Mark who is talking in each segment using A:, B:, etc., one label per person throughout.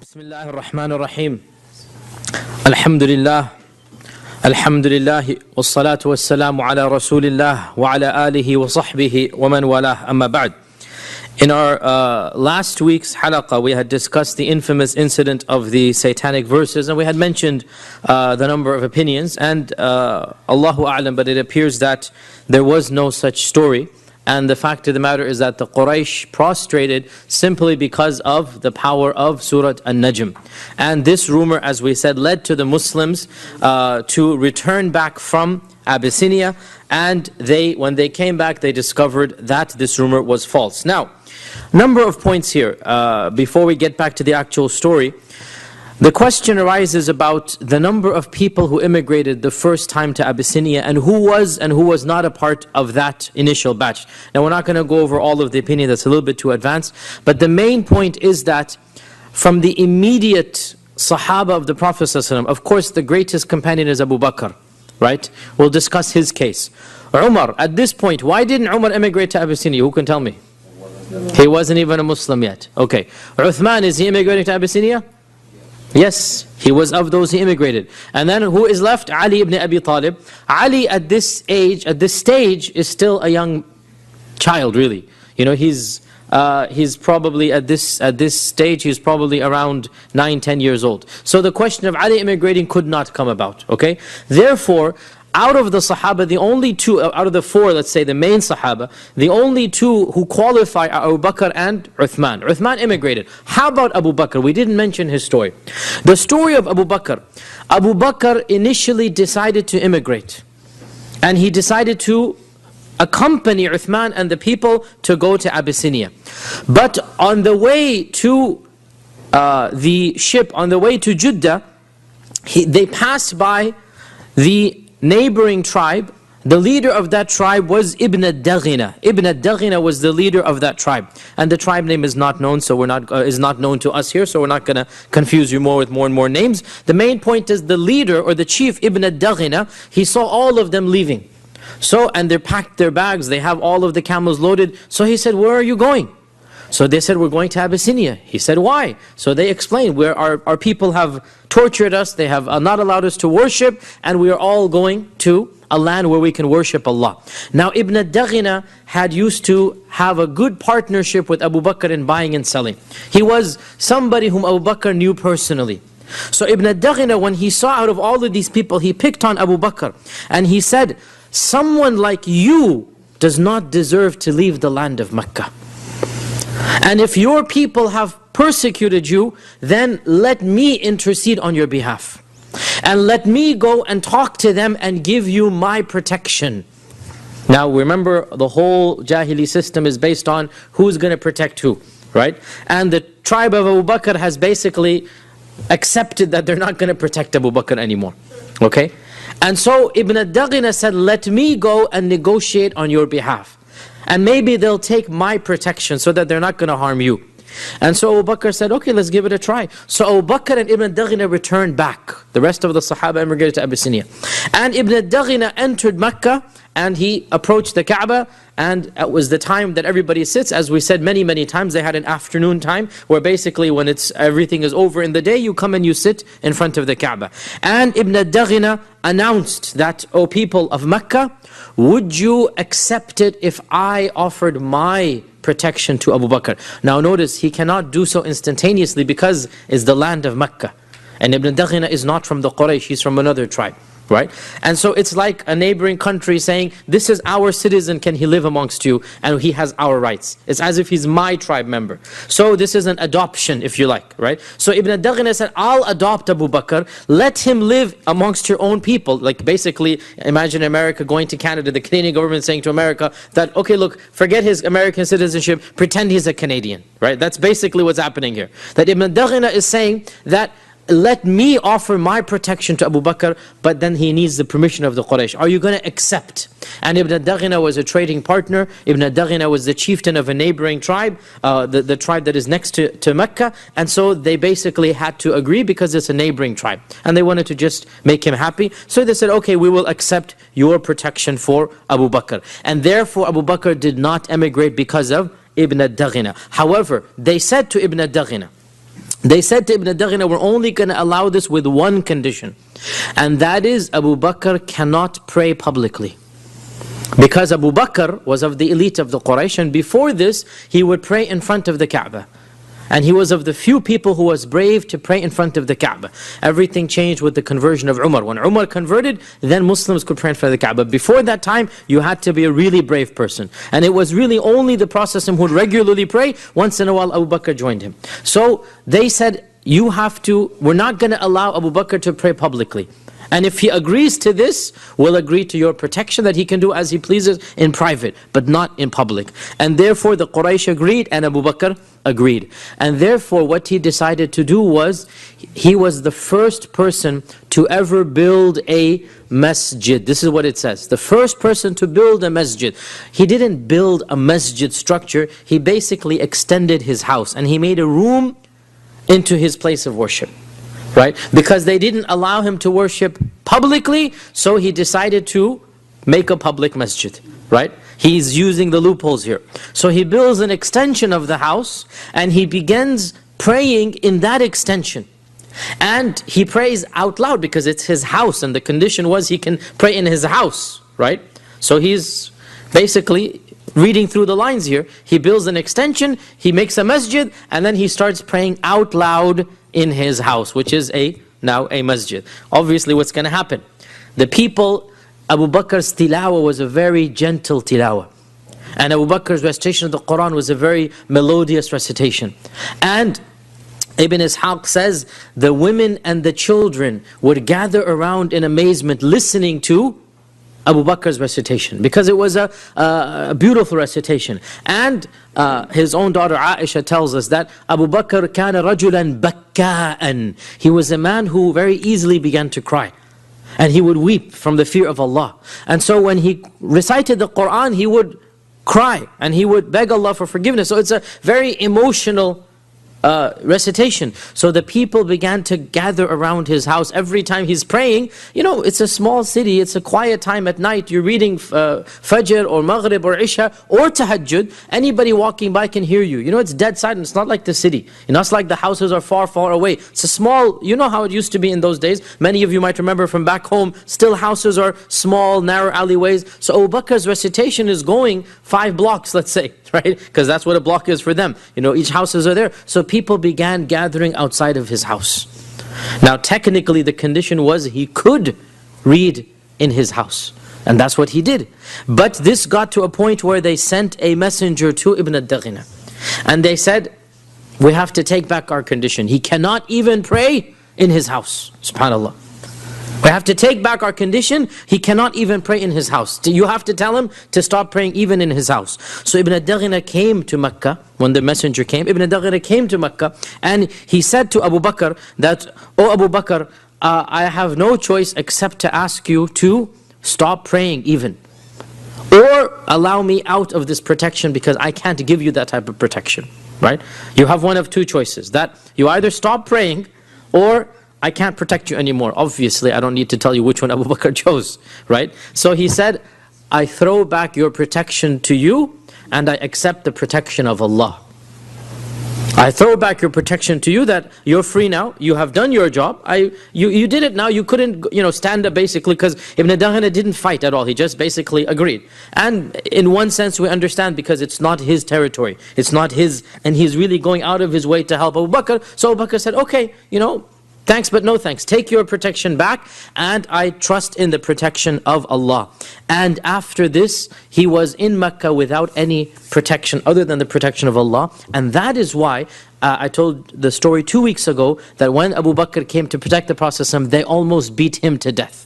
A: بسم الله الرحمن الرحيم الحمد لله والصلاة والسلام على رسول الله وعلى آله وصحبه ومن والاه أما بعد. In our last week's halaqah, we had discussed the infamous incident of the satanic verses, and we had mentioned the number of opinions, and Allahu A'lam, but it appears that there was no such story. And the fact of the matter is that the Quraysh prostrated simply because of the power of Surah An-Najm. And this rumor, as we said, led to the Muslims to return back from Abyssinia. And when they came back, they discovered that this rumor was false. Now, number of points here. Before we get back to the actual story, the question arises about the number of people who immigrated the first time to Abyssinia and who was not a part of that initial batch. Now we're not going to go over all of the opinion, that's a little bit too advanced, but the main point is that from the immediate Sahaba of the Prophet ﷺ, of course the greatest companion is Abu Bakr, right? We'll discuss his case. Umar, at this point, why didn't Umar immigrate to Abyssinia? Who can tell me? He wasn't even a Muslim yet. Okay. Uthman, is he immigrating to Abyssinia? Yes, he was of those he immigrated. And then who is left? Ali ibn Abi Talib. Ali at this age, at this stage, is still a young child, really. You know, he's probably at this stage, he's probably around 9-10 years old. So the question of Ali immigrating could not come about, okay? Therefore, out of the Sahaba, the only two, out of the four, let's say the main Sahaba, the only two who qualify are Abu Bakr and Uthman. Uthman immigrated. How about Abu Bakr? We didn't mention his story. The story of Abu Bakr. Abu Bakr initially decided to immigrate. And he decided to accompany Uthman and the people to go to Abyssinia. But on the way to the ship, on the way to Jeddah, they passed by the neighboring tribe. The leader of that tribe was Ibn ad-Daghina. Ibn ad-Daghina was the leader of that tribe. And the tribe name is not known, so is not known to us here, so we're not going to confuse you more with more and more names. The main point is the leader or the chief, Ibn ad-Daghina, he saw all of them leaving. So, and they packed their bags, they have all of the camels loaded. So he said, where are you going? So they said, we're going to Abyssinia. He said, why? So they explained, where our people have tortured us, they have not allowed us to worship, and we are all going to a land where we can worship Allah. Now Ibn ad-Daghina had used to have a good partnership with Abu Bakr in buying and selling. He was somebody whom Abu Bakr knew personally. So Ibn ad-Daghina, when he saw out of all of these people, he picked on Abu Bakr, and he said, someone like you does not deserve to leave the land of Mecca. And if your people have persecuted you, then let me intercede on your behalf. And let me go and talk to them and give you my protection. Now remember, the whole Jahili system is based on who's going to protect who, right? And the tribe of Abu Bakr has basically accepted that they're not going to protect Abu Bakr anymore, okay? And so Ibn ad-Daghina said, let me go and negotiate on your behalf. And maybe they'll take my protection so that they're not going to harm you. And so Abu Bakr said, okay, let's give it a try. So Abu Bakr and Ibn ad-Daghina returned back. The rest of the Sahaba immigrated to Abyssinia. And Ibn ad-Daghina entered Mecca, and he approached the Kaaba, and it was the time that everybody sits. As we said many, many times, they had an afternoon time, where basically when everything is over in the day, you come and you sit in front of the Kaaba. And Ibn ad-Daghina announced that, O people of Mecca, would you accept it if I offered my protection to Abu Bakr? Now notice, he cannot do so instantaneously because it's the land of Mecca. And Ibn Daghina is not from the Quraysh, he's from another tribe, right? And so it's like a neighboring country saying, this is our citizen, can he live amongst you? And he has our rights. It's as if he's my tribe member. So this is an adoption, if you like, right? So Ibn Daghina said, I'll adopt Abu Bakr, let him live amongst your own people. Like basically, imagine America going to Canada, the Canadian government saying to America that, okay, look, forget his American citizenship, pretend he's a Canadian, right? That's basically what's happening here. That Ibn Daghina is saying that, let me offer my protection to Abu Bakr, but then he needs the permission of the Quraysh. Are you going to accept? And Ibn Daghina was a trading partner. Ibn Daghina was the chieftain of a neighboring tribe, the tribe that is next to Mecca. And so they basically had to agree because it's a neighboring tribe. And they wanted to just make him happy. So they said, okay, we will accept your protection for Abu Bakr. And therefore Abu Bakr did not emigrate because of Ibn Daghina. However, they said to Ibn Daghina, they said to Ibn Daghina, we're only going to allow this with one condition. And that is, Abu Bakr cannot pray publicly. Because Abu Bakr was of the elite of the Quraysh, and before this, he would pray in front of the Kaaba. And he was of the few people who was brave to pray in front of the Kaaba. Everything changed with the conversion of Umar. When Umar converted, then Muslims could pray in front of the Kaaba. Before that time, you had to be a really brave person. And it was really only the Prophet who would regularly pray. Once in a while, Abu Bakr joined him. So they said, we're not going to allow Abu Bakr to pray publicly. And if he agrees to this, we'll agree to your protection that he can do as he pleases in private, but not in public. And therefore the Quraysh agreed and Abu Bakr agreed. And therefore what he decided to do was, he was the first person to ever build a masjid. This is what it says. The first person to build a masjid. He didn't build a masjid structure, he basically extended his house and he made a room into his place of worship. Right? Because they didn't allow him to worship publicly, so he decided to make a public masjid. Right? He's using the loopholes here. So he builds an extension of the house and he begins praying in that extension. And he prays out loud because it's his house, and the condition was he can pray in his house. Right? So he's basically reading through the lines here. He builds an extension, he makes a masjid, and then he starts praying out loud in his house, which is now a masjid. Obviously what's going to happen? The people, Abu Bakr's tilawa was a very gentle tilawa. And Abu Bakr's recitation of the Quran was a very melodious recitation. And Ibn Ishaq says, the women and the children would gather around in amazement listening to Abu Bakr's recitation, because it was a beautiful recitation. And his own daughter Aisha tells us that Abu Bakr kana rajulan bakka'an. He was a man who very easily began to cry. And he would weep from the fear of Allah. And so when he recited the Quran, he would cry and he would beg Allah for forgiveness. So it's a very emotional recitation. So the people began to gather around his house every time he's praying. You know, it's a small city, it's a quiet time at night. You're reading Fajr or Maghrib or Isha or Tahajjud. Anybody walking by can hear you. You know, it's dead silent. It's not like the city. You know, it's like the houses are far, far away. It's a small, you know how it used to be in those days. Many of you might remember from back home, still houses are small, narrow alleyways. So Abu Bakr's recitation is going 5 blocks, let's say, right? Because that's what a block is for them. You know, each houses are there. So people began gathering outside of his house. Now technically the condition was he could read in his house. And that's what he did. But this got to a point where they sent a messenger to Ibn Daghina. And they said, we have to take back our condition. He cannot even pray in his house. SubhanAllah. We have to take back our condition. He cannot even pray in his house. You have to tell him to stop praying even in his house. So Ibn Daghina came to Mecca. When the messenger came, Ibn Daghina came to Mecca and he said to Abu Bakr that, "Oh Abu Bakr, I have no choice except to ask you to stop praying even. Or allow me out of this protection because I can't give you that type of protection." Right? You have one of two choices. That you either stop praying or I can't protect you anymore. Obviously, I don't need to tell you which one Abu Bakr chose, right? So he said, I throw back your protection to you and I accept the protection of Allah. I throw back your protection to you that you're free now, you have done your job, you did it now, you couldn't stand up basically because Ibn Daghina didn't fight at all, he just basically agreed. And in one sense we understand because it's not his territory, it's not his, and he's really going out of his way to help Abu Bakr. So Abu Bakr said, okay, thanks but no thanks. Take your protection back and I trust in the protection of Allah. And after this, he was in Mecca without any protection other than the protection of Allah. And that is why I told the story 2 weeks ago that when Abu Bakr came to protect the Prophet ﷺ, they almost beat him to death.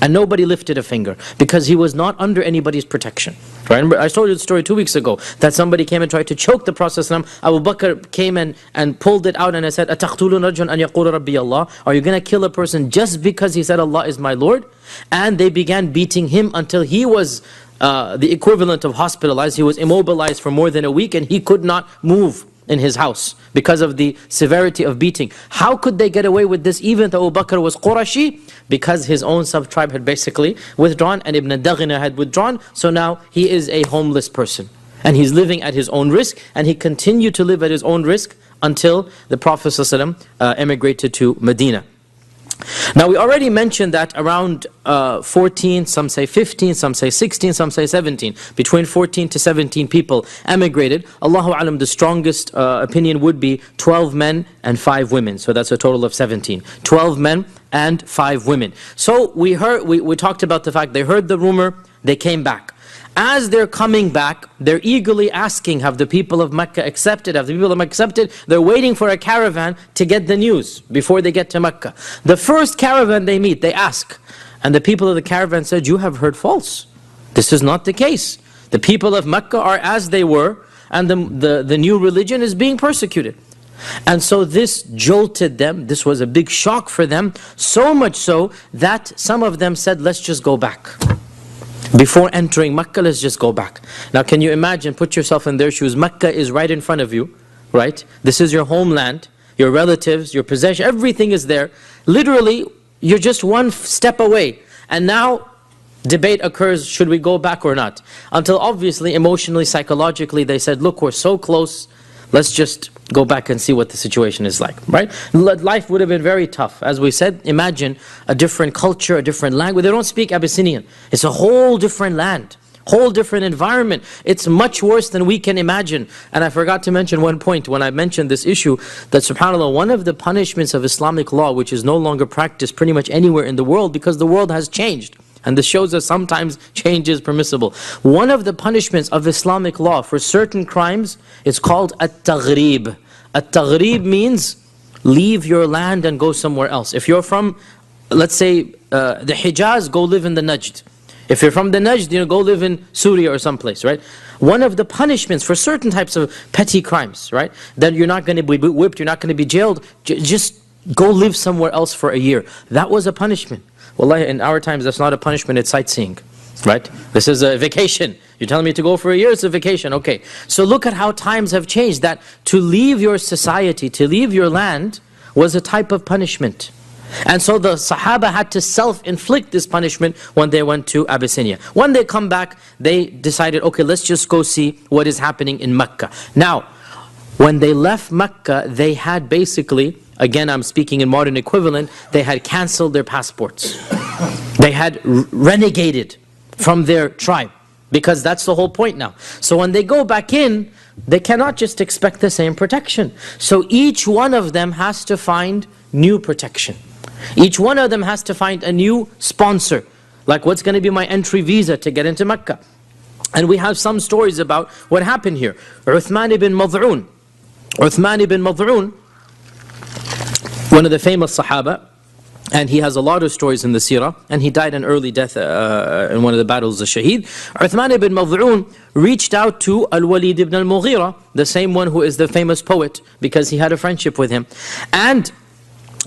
A: And nobody lifted a finger because he was not under anybody's protection. Right? I told you the story 2 weeks ago that somebody came and tried to choke the Prophet ﷺ. Abu Bakr came and pulled it out and I said, أَتَقْتُلُونَ رَجُلًا أَنْ يَقُولَ رَبِّيَ اللَّهِ. Are you going to kill a person just because he said Allah is my Lord? And they began beating him until he was the equivalent of hospitalized. He was immobilized for more than a week and he could not move in his house because of the severity of beating. How could they get away with this even though Abu Bakr was Qurashi? Because his own sub-tribe had basically withdrawn and Ibn Daghina had withdrawn. So now he is a homeless person and he's living at his own risk, and he continued to live at his own risk until the Prophet ﷺ emigrated to Medina. Now we already mentioned that around 14, some say 15, some say 16, some say 17, between 14 to 17 people emigrated. Allahu Alam, the strongest opinion would be 12 men and 5 women. So that's a total of 17. 12 men and 5 women. So we talked about the fact they heard the rumor, they came back. As they're coming back, they're eagerly asking, have the people of Mecca accepted? Have the people of Mecca accepted? They're waiting for a caravan to get the news before they get to Mecca. The first caravan they meet, they ask. And the people of the caravan said, you have heard false. This is not the case. The people of Mecca are as they were, and the new religion is being persecuted. And so this jolted them. This was a big shock for them. So much so that some of them said, let's just go back. Before entering Mecca, let's just go back. Now can you imagine, put yourself in their shoes. Mecca is right in front of you, right? This is your homeland, your relatives, your possession, everything is there. Literally, you're just one step away. And now, debate occurs, should we go back or not? Until obviously, emotionally, psychologically, they said, look, we're so close, let's just go back and see what the situation is like, right? Life would have been very tough. As we said, imagine a different culture, a different language. They don't speak Abyssinian. It's a whole different land, whole different environment. It's much worse than we can imagine. And I forgot to mention one point when I mentioned this issue, that subhanAllah, one of the punishments of Islamic law, which is no longer practiced pretty much anywhere in the world because the world has changed. And this shows us sometimes change is permissible. One of the punishments of Islamic law for certain crimes is called at-taghrib. At-taghrib means leave your land and go somewhere else. If you're from, let's say, the Hijaz, go live in the Najd. If you're from the Najd, go live in Syria or someplace, right? One of the punishments for certain types of petty crimes, right? That you're not going to be whipped, you're not going to be jailed, just go live somewhere else for a year. That was a punishment. Wallahi, in our times, that's not a punishment, it's sightseeing, right? This is a vacation. You're telling me to go for a year, it's a vacation, okay. So look at how times have changed, that to leave your society, to leave your land, was a type of punishment. And so the Sahaba had to self-inflict this punishment when they went to Abyssinia. When they come back, they decided, okay, let's just go see what is happening in Mecca. Now, when they left Mecca, they had basically, again I'm speaking in modern equivalent, they had cancelled their passports. They had renegated from their tribe, because that's the whole point now. So when they go back in, they cannot just expect the same protection. So each one of them has to find new protection. Each one of them has to find a new sponsor. Like, what's going to be my entry visa to get into Mecca? And we have some stories about what happened here. Uthman ibn Mad'un. Uthman ibn Mad'un, one of the famous Sahaba, and he has a lot of stories in the seerah, and he died an early death in one of the battles of Shaheed. Uthman ibn Mad'un reached out to Al-Walid ibn al-Mughira, the same one who is the famous poet, because he had a friendship with him. And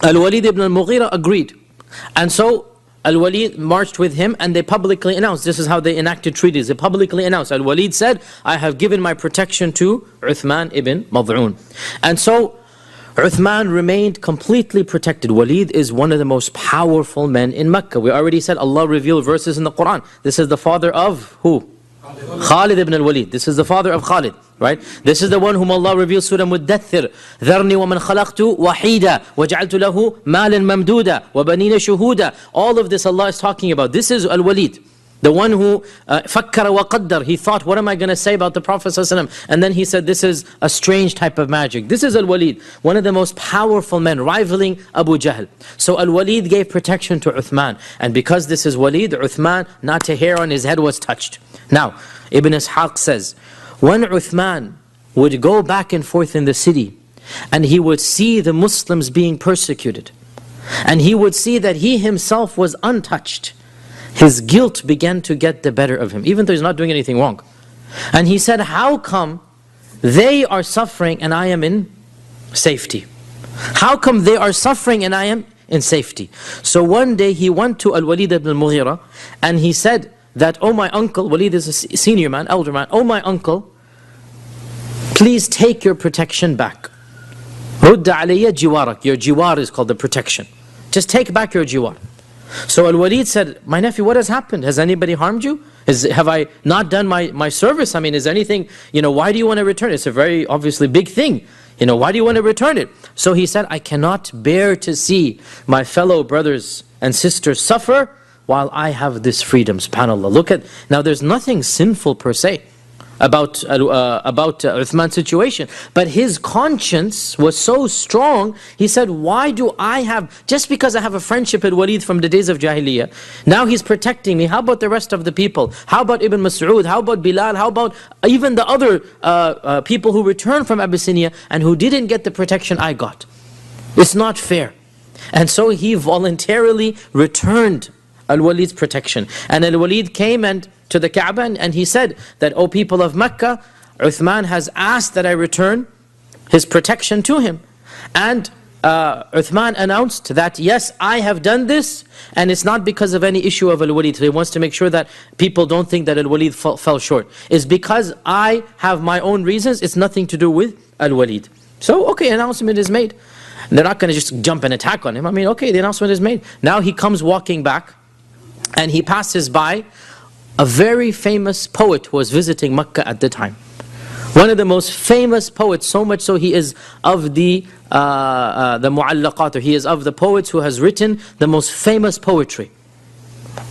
A: Al-Walid ibn al-Mughira agreed. And so Al-Walid marched with him, and they publicly announced, this is how they enacted treaties, they publicly announced, Al-Walid said, I have given my protection to Uthman ibn Mad'un. And so Uthman remained completely protected. Walid is one of the most powerful men in Mecca. We already said Allah revealed verses in the Quran. This is the father of who? Khalid ibn al-Walid. This is the father of Khalid, right? This is the one whom Allah reveals Surah Muddathir. ذَرْنِي وَمَنْ خَلَقْتُ وَحِيدًا وَجَعَلْتُ لَهُ مَالًا مَمْدُودًا وَبَنِينَ شُهُودًا. All of this Allah is talking about. This is Al-Walid. The one who فَكَّرَ وَقَدَّرَ. He thought, what am I going to say about the Prophet ﷺ? And then he said, this is a strange type of magic. This is Al-Walid, one of the most powerful men, rivaling Abu Jahl. So Al-Walid gave protection to Uthman. And because this is Walid, Uthman, not a hair on his head was touched. Now, Ibn Ishaq says, when Uthman would go back and forth in the city, and he would see the Muslims being persecuted, and he would see that he himself was untouched, his guilt began to get the better of him, even though he's not doing anything wrong. And he said, how come they are suffering and I am in safety? How come they are suffering and I am in safety? So one day he went to Al-Walid ibn al-Mughira, and he said that, oh my uncle, Walid is a senior man, elder man, oh my uncle, please take your protection back. Rudda alayya jiwarak. Your jiwar is called the protection. Just take back your jiwar. So Al-Walid said, my nephew, what has happened? Has anybody harmed you? Have I not done my service? I mean, is anything, why do you want to return? It's a very obviously big thing. Why do you want to return it? So he said, I cannot bear to see my fellow brothers and sisters suffer while I have this freedom. SubhanAllah. Look at, now there's nothing sinful per se about Uthman's situation, but his conscience was so strong. He said, why do I have, just because I have a friendship with Walid from the days of Jahiliyyah, now he's protecting me. How about the rest of the people? How about Ibn Mas'ud? How about Bilal? How about even the other people who returned from Abyssinia and who didn't get the protection I got? It's not fair. And so he voluntarily returned Al-Walid's protection. And Al-Walid came to the Kaaba and he said that, O people of Mecca, Uthman has asked that I return his protection to him. And Uthman announced that, yes, I have done this, and it's not because of any issue of Al-Walid. So he wants to make sure that people don't think that Al-Walid fell short. It's because I have my own reasons, it's nothing to do with Al-Walid. So, okay, announcement is made. They're not going to just jump and attack on him. I mean, okay, the announcement is made. Now he comes walking back, and he passes by a very famous poet who was visiting Mecca at the time. One of the most famous poets, so much so he is of the mu'allaqat, or he is of the poets who has written the most famous poetry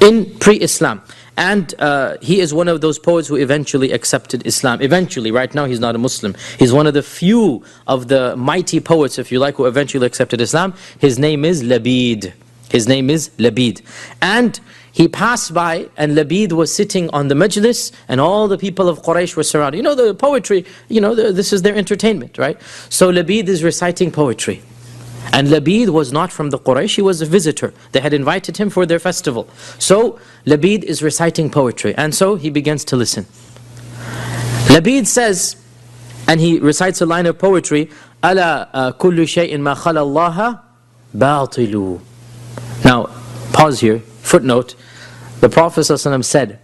A: in pre-Islam. And he is one of those poets who eventually accepted Islam. Eventually, right now he's not a Muslim. He's one of the few of the mighty poets, if you like, who eventually accepted Islam. His name is Labid. His name is Labid. And he passed by, and Labid was sitting on the majlis, and all the people of Quraysh were surrounded. The poetry, this is their entertainment, right? So Labid is reciting poetry. And Labid was not from the Quraysh, he was a visitor. They had invited him for their festival. So Labid is reciting poetry, and so he begins to listen. Labid says, and he recites a line of poetry, أَلَا كُلُّ شَيْءٍ مَا خَلَى اللَّهَ بَاطِلُ. Now, pause here, footnote. The Prophet ﷺ said,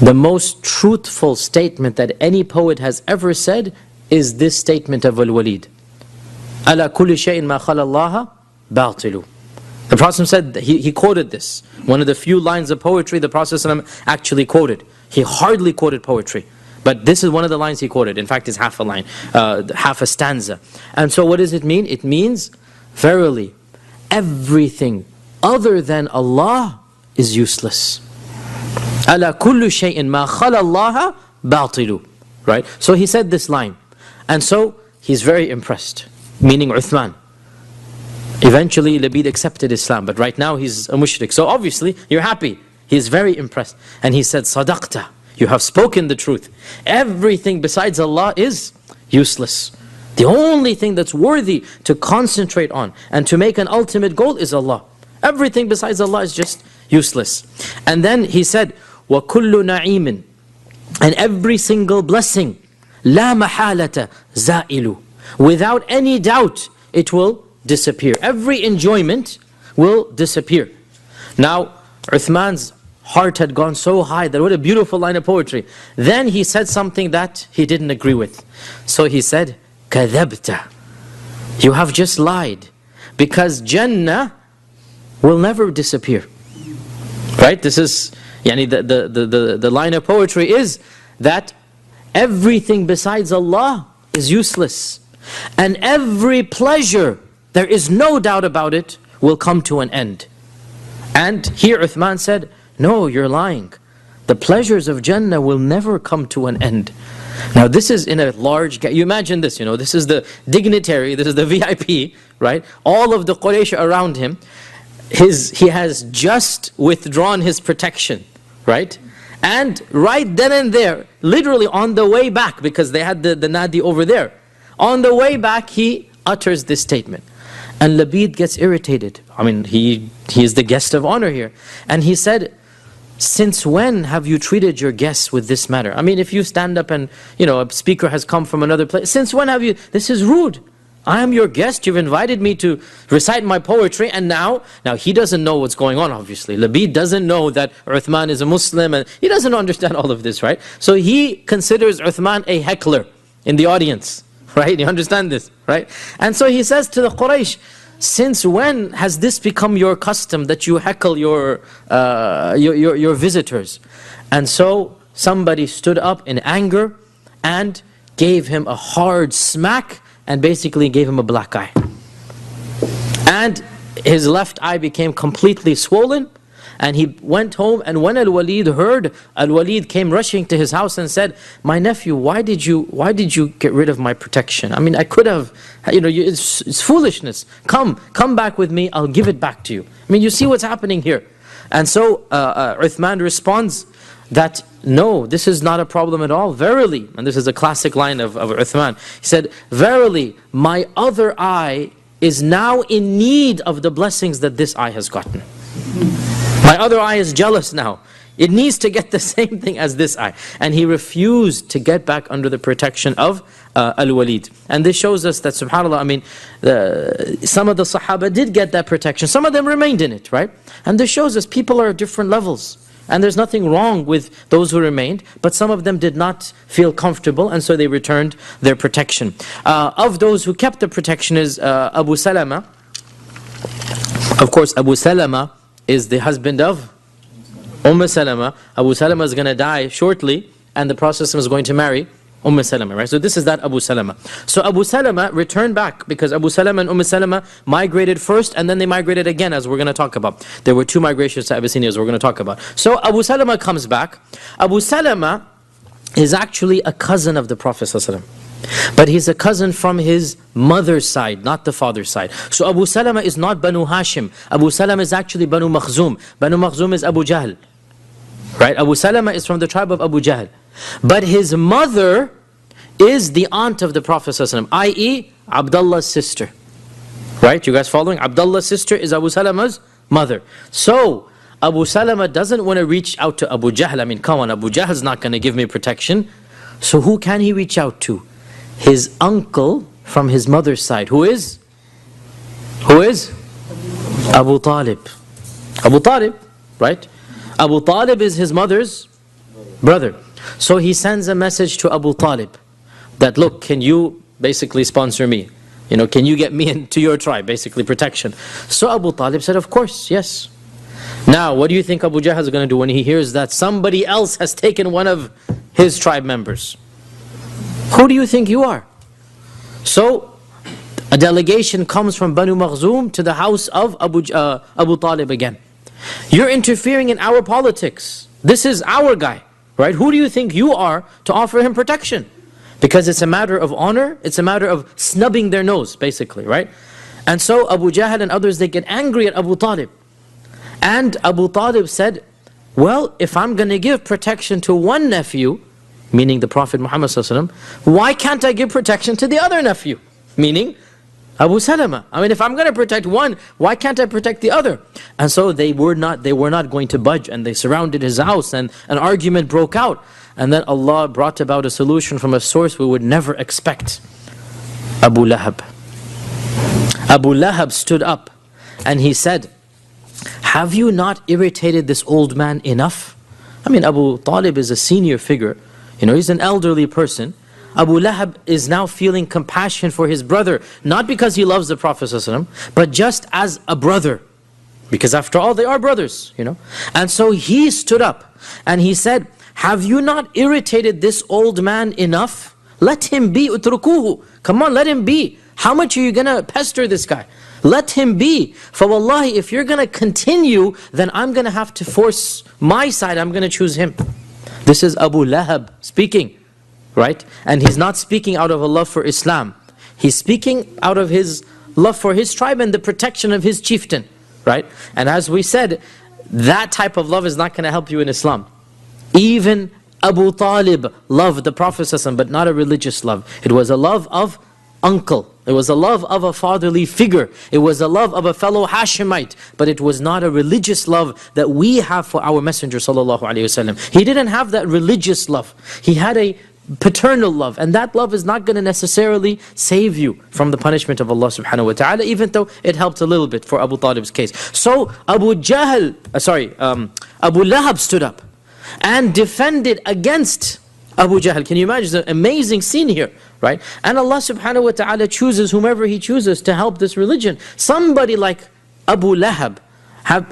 A: the most truthful statement that any poet has ever said is this statement of Al-Walid. أَلَا كُلِّ شَيْءٍ مَا خَلَى اللَّهَ بَاطِلُ. The Prophet said, he quoted this. One of the few lines of poetry the Prophet ﷺ actually quoted. He hardly quoted poetry, but this is one of the lines he quoted. In fact, it's half a line, half a stanza. And so what does it mean? It means, verily, everything other than Allah is useless. أَلَا كُلُّ شَيْءٍ مَا خَلَى اللَّهَ بَاطِلُ. Right? So he said this line. And so he's very impressed, meaning Uthman. Eventually Labid accepted Islam, but right now he's a mushrik. So obviously you're happy. He's very impressed. And he said, Sadaqta, you have spoken the truth. Everything besides Allah is useless. The only thing that's worthy to concentrate on and to make an ultimate goal is Allah. Everything besides Allah is just useless. And then he said, وَكُلُّ نَعِيمٍ, and every single blessing, لَا مَحَالَةَ زَائِلُ, without any doubt it will disappear. Every enjoyment will disappear. Now, Uthman's heart had gone so high that what a beautiful line of poetry. Then he said something that he didn't agree with. So he said, كَذَبْتَ, you have just lied, because Jannah will never disappear. Right? This is, the line of poetry is that everything besides Allah is useless. And every pleasure, there is no doubt about it, will come to an end. And here Uthman said, no, you're lying. The pleasures of Jannah will never come to an end. Now this is in a large, you imagine this, this is the dignitary, this is the VIP, right? All of the Quraysh around him, he has just withdrawn his protection, right? And right then and there, literally on the way back, because they had the Nadi over there, on the way back he utters this statement. And Labid gets irritated. I mean, he is the guest of honor here. And he said, since when have you treated your guests with this manner? I mean, if you stand up and, a speaker has come from another place, since when have you, this is rude. I am your guest, you've invited me to recite my poetry, and now he doesn't know what's going on, obviously. Labid doesn't know that Uthman is a Muslim, and he doesn't understand all of this, right? So he considers Uthman a heckler in the audience, right? You understand this, right? And so he says to the Quraysh, since when has this become your custom that you heckle your visitors? And so somebody stood up in anger and gave him a hard smack and basically gave him a black eye. And his left eye became completely swollen. And he went home, and when Al-Walid heard, Al-Walid came rushing to his house and said, "My nephew, why did you get rid of my protection? I mean, I could have, it's foolishness. Come back with me, I'll give it back to you." I mean, you see what's happening here. And so Uthman responds that, "No, this is not a problem at all. Verily," and this is a classic line of Uthman, he said, "Verily, my other eye is now in need of the blessings that this eye has gotten. My other eye is jealous now. It needs to get the same thing as this eye." And he refused to get back under the protection of Al-Walid. And this shows us that, subhanAllah, I mean, some of the Sahaba did get that protection. Some of them remained in it, right? And this shows us people are at different levels. And there's nothing wrong with those who remained, but some of them did not feel comfortable, and so they returned their protection. Of those who kept the protection is Abu Salama. Of course, Abu Salama is the husband of Salama. Abu Salama is going to die shortly, and the Prophet is going to marry Salama, right? So this is that Abu Salama. So Abu Salama returned back, because Abu Salama and Salama migrated first, and then they migrated again, as we're going to talk about. There were 2 migrations to Abyssinia, as we're going to talk about. So Abu Salama comes back. Abu Salama is actually a cousin of the Prophet ﷺ. But he's a cousin from his mother's side, not the father's side. So Abu Salama is not Banu Hashim. Abu Salama is actually Banu Makhzum. Banu Makhzum is Abu Jahl. Right? Abu Salama is from the tribe of Abu Jahl. But his mother is the aunt of the Prophet ﷺ, i.e. Abdullah's sister. Right? You guys following? Abdullah's sister is Abu Salama's mother. So Abu Salama doesn't want to reach out to Abu Jahl. I mean, come on, Abu Jahl's not going to give me protection. So who can he reach out to? His uncle from his mother's side. Who is? Abu Talib. Abu Talib, right? Abu Talib is his mother's brother. So he sends a message to Abu Talib that, look, can you basically sponsor me? Can you get me into your tribe? Basically protection. So Abu Talib said, of course, yes. Now, what do you think Abu Jahl is going to do when he hears that somebody else has taken one of his tribe members? Who do you think you are? So a delegation comes from Banu Makhzum to the house of Abu Talib again. You're interfering in our politics. This is our guy, right? Who do you think you are to offer him protection? Because it's a matter of honor, it's a matter of snubbing their nose, basically, right? And so Abu Jahl and others, they get angry at Abu Talib. And Abu Talib said, well, if I'm going to give protection to one nephew, meaning the Prophet Muhammad ﷺ, why can't I give protection to the other nephew? Meaning Abu Salama. I mean, if I'm going to protect one, why can't I protect the other? And so they were not going to budge, and they surrounded his house, and an argument broke out. And then Allah brought about a solution from a source we would never expect. Abu Lahab. Abu Lahab stood up and he said, have you not irritated this old man enough? I mean, Abu Talib is a senior figure. He's an elderly person. Abu Lahab is now feeling compassion for his brother, not because he loves the Prophet ﷺ, but just as a brother. Because after all, they are brothers, And so he stood up and he said, have you not irritated this old man enough? Let him be, utrukuhu. Come on, let him be. How much are you going to pester this guy? Let him be. For wallahi, if you're going to continue, then I'm going to have to force my side. I'm going to choose him. This is Abu Lahab speaking, right? And he's not speaking out of a love for Islam. He's speaking out of his love for his tribe and the protection of his chieftain, right? And as we said, that type of love is not going to help you in Islam. Even Abu Talib loved the Prophet ﷺ, but not a religious love. It was a love of uncle. It was a love of a fatherly figure. It was a love of a fellow Hashemite. But it was not a religious love that we have for our Messenger ﷺ. He didn't have that religious love. He had a paternal love. And that love is not going to necessarily save you from the punishment of Allah subhanahu wa ta'ala, even though it helped a little bit for Abu Talib's case. So Abu Lahab stood up and defended against Abu Jahl. Can you imagine? It's an amazing scene here, right? And Allah subhanahu wa ta'ala chooses whomever He chooses to help this religion. Somebody like Abu Lahab,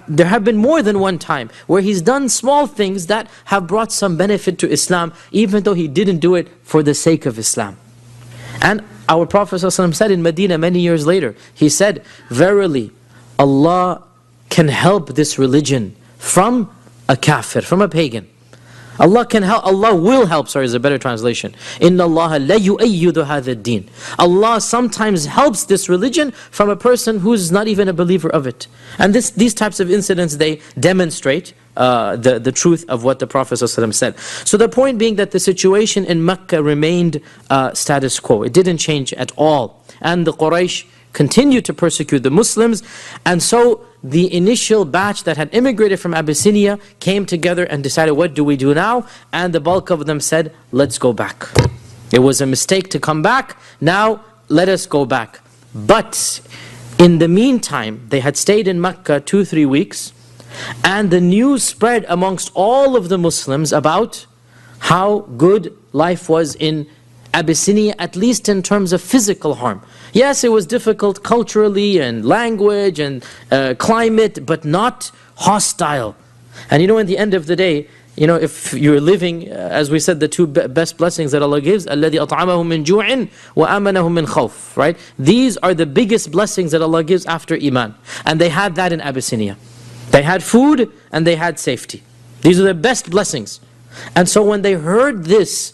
A: there have been more than one time where he's done small things that have brought some benefit to Islam, even though he didn't do it for the sake of Islam. And Our Prophet ﷺ said in Medina many years later, he said, verily, Allah can help this religion from a kafir, from a pagan. Allah can help, Allah will help, sorry, is a better translation. Inna Allah la yu'ayyidu hadha ad-din. Allah sometimes helps this religion from a person who's not even a believer of it. And these types of incidents, they demonstrate the truth of what the Prophet ﷺ said. So the point being that the situation in Mecca remained status quo. It didn't change at all. And the Quraysh continued to persecute the Muslims. And so the initial batch that had immigrated from Abyssinia came together and decided, what do we do now? And the bulk of them said, let's go back. It was a mistake to come back. Now let us go back. But in the meantime, they had stayed in Mecca 2-3 weeks. And the news spread amongst all of the Muslims about how good life was in Abyssinia, at least in terms of physical harm. Yes, it was difficult culturally and language and climate, but not hostile. And in the end of the day, if you're living, as we said, the two best blessings that Allah gives, الَّذِي أَطْعَمَهُم مِّن جُوعٍ وَآمَنَهُم مِّن خَوْفٍ. Right? These are the biggest blessings that Allah gives after Iman. And they had that in Abyssinia. They had food and they had safety. These are the best blessings. And so when they heard this,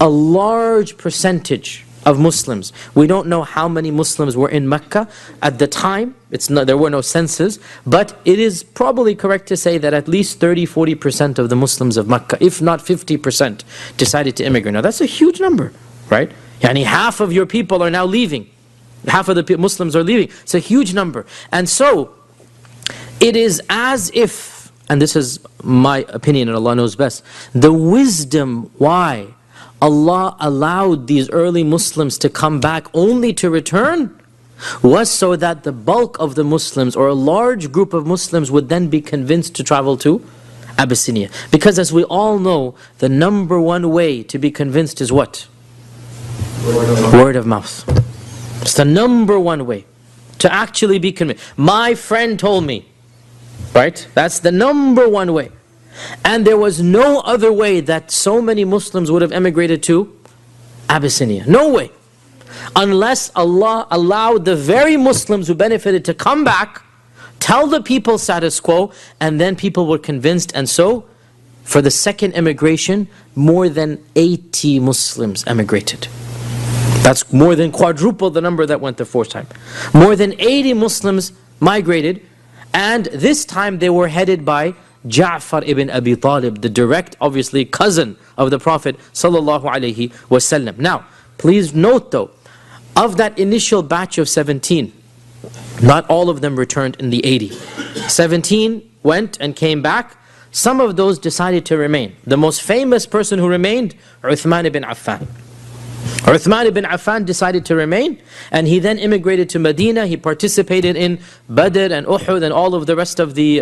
A: a large percentage of Muslims, we don't know how many Muslims were in Mecca at the time, there were no census, but it is probably correct to say that at least 30-40% of the Muslims of Mecca, if not 50%, decided to immigrate. Now that's a huge number, right? Yani half of your people are now leaving. Half of the Muslims are leaving. It's a huge number. And so, it is as if, and this is my opinion and Allah knows best, the wisdom why Allah allowed these early Muslims to come back only to return was so that the bulk of the Muslims, or a large group of Muslims, would then be convinced to travel to Abyssinia. Because as we all know, the number one way to be convinced is what? Word of mouth. It's the number one way to actually be convinced. My friend told me. Right? That's the number one way. And there was no other way that so many Muslims would have emigrated to Abyssinia. No way. Unless Allah allowed the very Muslims who benefited to come back, tell the people status quo, and then people were convinced. And so, for the second immigration, more than 80 Muslims emigrated. That's more than quadruple the number that went the first time. More than 80 Muslims migrated. And this time they were headed by Ja'far ibn Abi Talib, the direct, obviously, cousin of the Prophet ﷺ. Now, please note though, of that initial batch of 17, not all of them returned in the 80. 17 went and came back. Some of those decided to remain. The most famous person who remained, Uthman ibn Affan. Uthman ibn Affan decided to remain, and he then immigrated to Medina. He participated in Badr and Uhud and all of the rest of the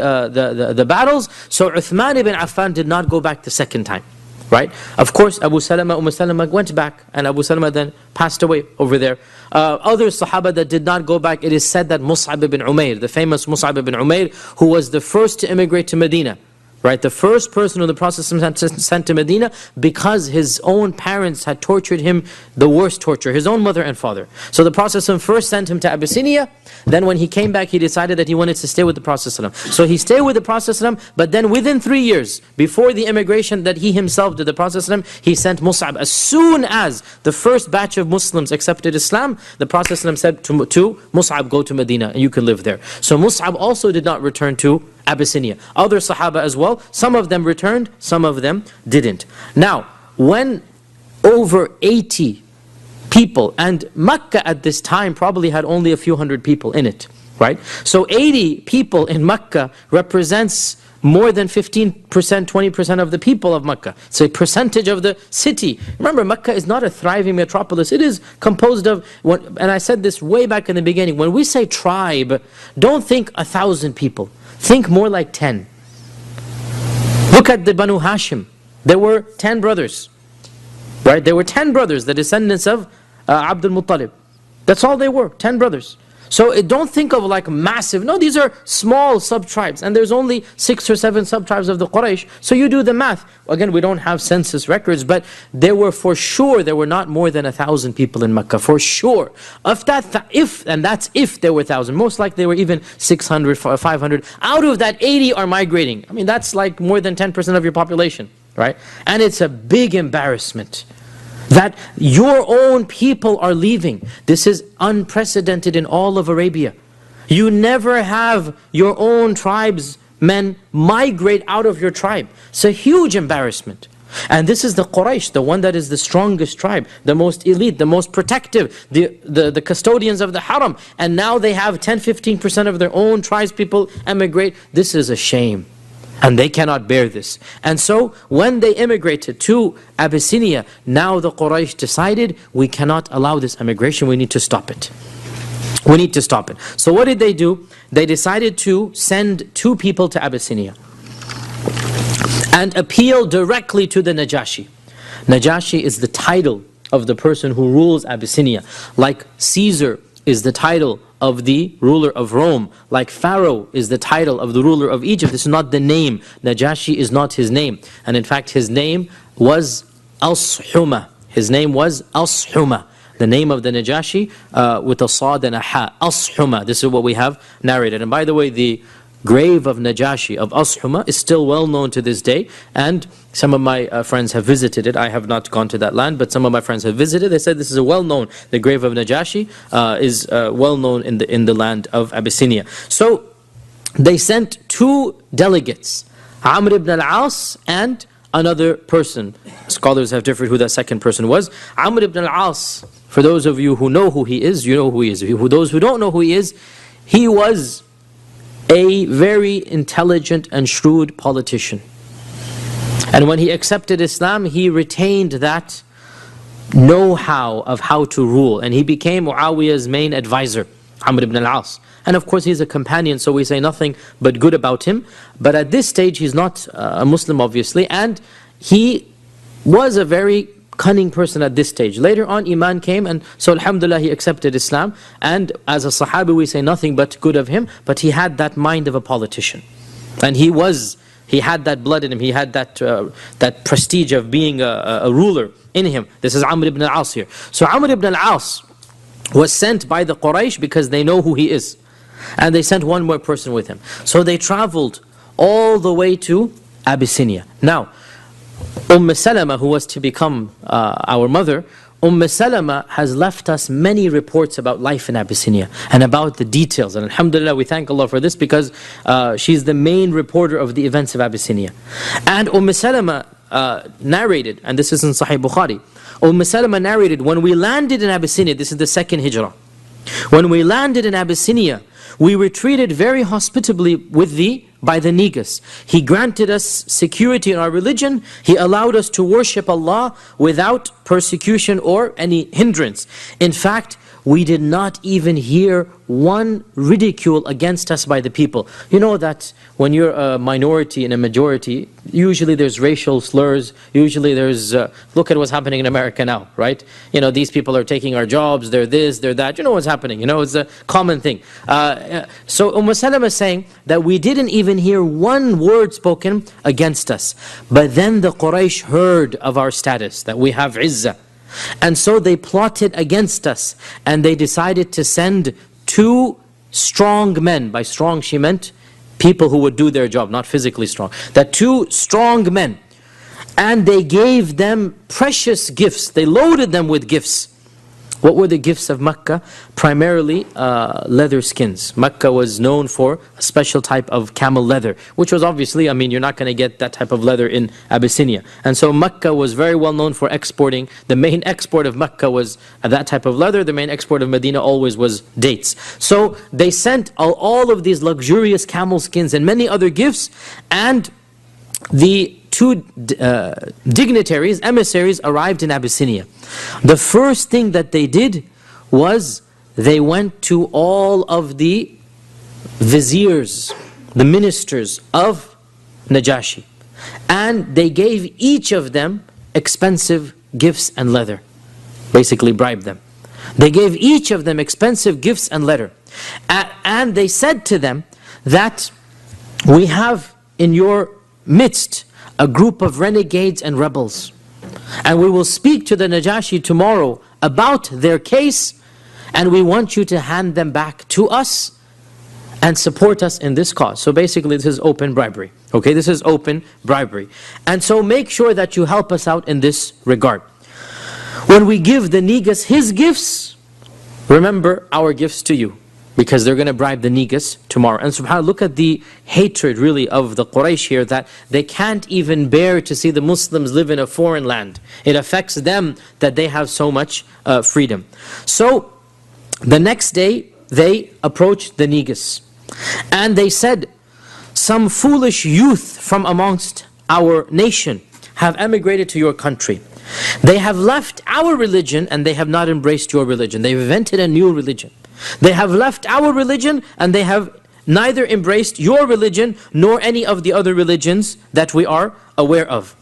A: battles. So Uthman ibn Affan did not go back the second time. Right? Of course, Abu Salama, Salama went back, and Abu Salama then passed away over there. Other Sahaba that did not go back, it is said that Mus'ab ibn Umair, the famous Mus'ab ibn Umair, who was the first to immigrate to Medina, right? The first person who the Prophet sent to Medina, because his own parents had tortured him the worst torture, his own mother and father. So the Prophet first sent him to Abyssinia. Then when he came back, he decided that he wanted to stay with the Prophet. So he stayed with the Prophet, but then within 3 years, before the immigration that he himself did, the Prophet, he sent Mus'ab. As soon as the first batch of Muslims accepted Islam, the Prophet said to Mus'ab, go to Medina and you can live there. So Mus'ab also did not return to Abyssinia. Other Sahaba as well, some of them returned, some of them didn't. Now, when over 80 people, and Mecca at this time probably had only a few hundred people in it, right? So 80 people in Mecca represents more than 15%, 20% of the people of Mecca. It's a percentage of the city. Remember, Mecca is not a thriving metropolis. It is composed of, and I said this way back in the beginning, when we say tribe, don't think 1,000 people. Think more like 10. Look at the Banu Hashim. There were 10 brothers. Right? There were 10 brothers, the descendants of Abdul Muttalib. That's all they were, 10 brothers. So don't think of like massive. No, these are small sub-tribes. And there's only 6 or 7 sub-tribes of the Quraysh. So you do the math. Again, we don't have census records, but there were for sure, there were not more than 1,000 people in Mecca. For sure. Of that, and that's if there were 1,000. Most likely there were even 600, 500. Out of that, 80 are migrating. I mean, that's like more than 10% of your population, right? And it's a big embarrassment that your own people are leaving. This is unprecedented in all of Arabia. You never have your own tribesmen migrate out of your tribe. It's a huge embarrassment. And this is the Quraysh, the one that is the strongest tribe, the most elite, the most protective, the custodians of the Haram. And now they have 10-15% of their own tribespeople emigrate. This is a shame. And they cannot bear this. And so when they immigrated to Abyssinia, now the Quraysh decided, we cannot allow this immigration, we need to stop it. We need to stop it. So what did they do? They decided to send 2 people to Abyssinia and appeal directly to the Najashi. Najashi is the title of the person who rules Abyssinia. Like Caesar is the title of the ruler of Rome, like Pharaoh is the title of the ruler of Egypt. This is not the name. Najashi is not his name. And in fact, his name was Ashuma. His name was Ashuma. The name of the Najashi with a Sad and a Ha. Ashuma. This is what we have narrated. And by the way, the grave of Najashi, of Ashuma, is still well known to this day. And some of my friends have visited it. I have not gone to that land, but some of my friends have visited. They said this is a well known, the grave of Najashi is well known in the land of Abyssinia. So they sent 2 delegates, Amr ibn al-As and another person. Scholars have differed who that second person was. Amr ibn al-As, for those of you who know who he is, you know who he is. Those who don't know who he was a very intelligent and shrewd politician. And when he accepted Islam, he retained that know-how of how to rule. And he became Muawiyah's main advisor, Amr ibn al-As. And of course, he's a companion, so we say nothing but good about him. But at this stage, he's not a Muslim, obviously. And he was a very cunning person at this stage. Later on, Iman came, and so alhamdulillah, he accepted Islam. And as a Sahabi, we say nothing but good of him. But he had that mind of a politician. And he had that blood in him. He had that prestige of being a ruler in him. This is Amr ibn al-As here. So Amr ibn al-As was sent by the Quraysh because they know who he is. And they sent one more person with him. So they traveled all the way to Abyssinia. Now, Salama, who was to become our mother, Salama has left us many reports about life in Abyssinia and about the details. And alhamdulillah, we thank Allah for this because she's the main reporter of the events of Abyssinia. And Salama narrated, and this is in Sahih Bukhari, Salama narrated, when we landed in Abyssinia, this is the second hijrah, when we landed in Abyssinia, we were treated very hospitably by the Negus. He granted us security in our religion. He allowed us to worship Allah without persecution or any hindrance. In fact, we did not even hear one ridicule against us by the people. You know that when you're a minority and a majority, usually there's racial slurs, usually there's, look at what's happening in America now, right? You know, these people are taking our jobs, they're this, they're that, you know what's happening, you know, it's a common thing. So Salama is saying that we didn't even hear one word spoken against us. But then the Quraysh heard of our status, that we have izzah. And so they plotted against us, and they decided to send 2 strong men. By strong, she meant people who would do their job, not physically strong. That 2 strong men. And they gave them precious gifts. They loaded them with gifts. What were the gifts of Mecca? Primarily leather skins. Mecca was known for a special type of camel leather, which was obviously, I mean, you're not going to get that type of leather in Abyssinia. And so Mecca was very well known for exporting. The main export of Mecca was that type of leather. The main export of Medina always was dates. So they sent all of these luxurious camel skins and many other gifts, and the 2 dignitaries, emissaries, arrived in Abyssinia. The first thing that they did was they went to all of the viziers, the ministers of Najashi, and they gave each of them expensive gifts and leather. Basically bribed them. They gave each of them expensive gifts and leather. And they said to them that we have in your midst a group of renegades and rebels. And we will speak to the Najashi tomorrow about their case, and we want you to hand them back to us and support us in this cause. So basically this is open bribery. Okay, this is open bribery. And so make sure that you help us out in this regard. When we give the Negus his gifts, remember our gifts to you, because they're going to bribe the Negus tomorrow. And subhanAllah, look at the hatred really of the Quraysh here, that they can't even bear to see the Muslims live in a foreign land. It affects them that they have so much freedom. So the next day they approached the Negus and they said, some foolish youth from amongst our nation have emigrated to your country. They have left our religion and they have not embraced your religion. They've invented a new religion. They have left our religion and they have neither embraced your religion nor any of the other religions that we are aware of.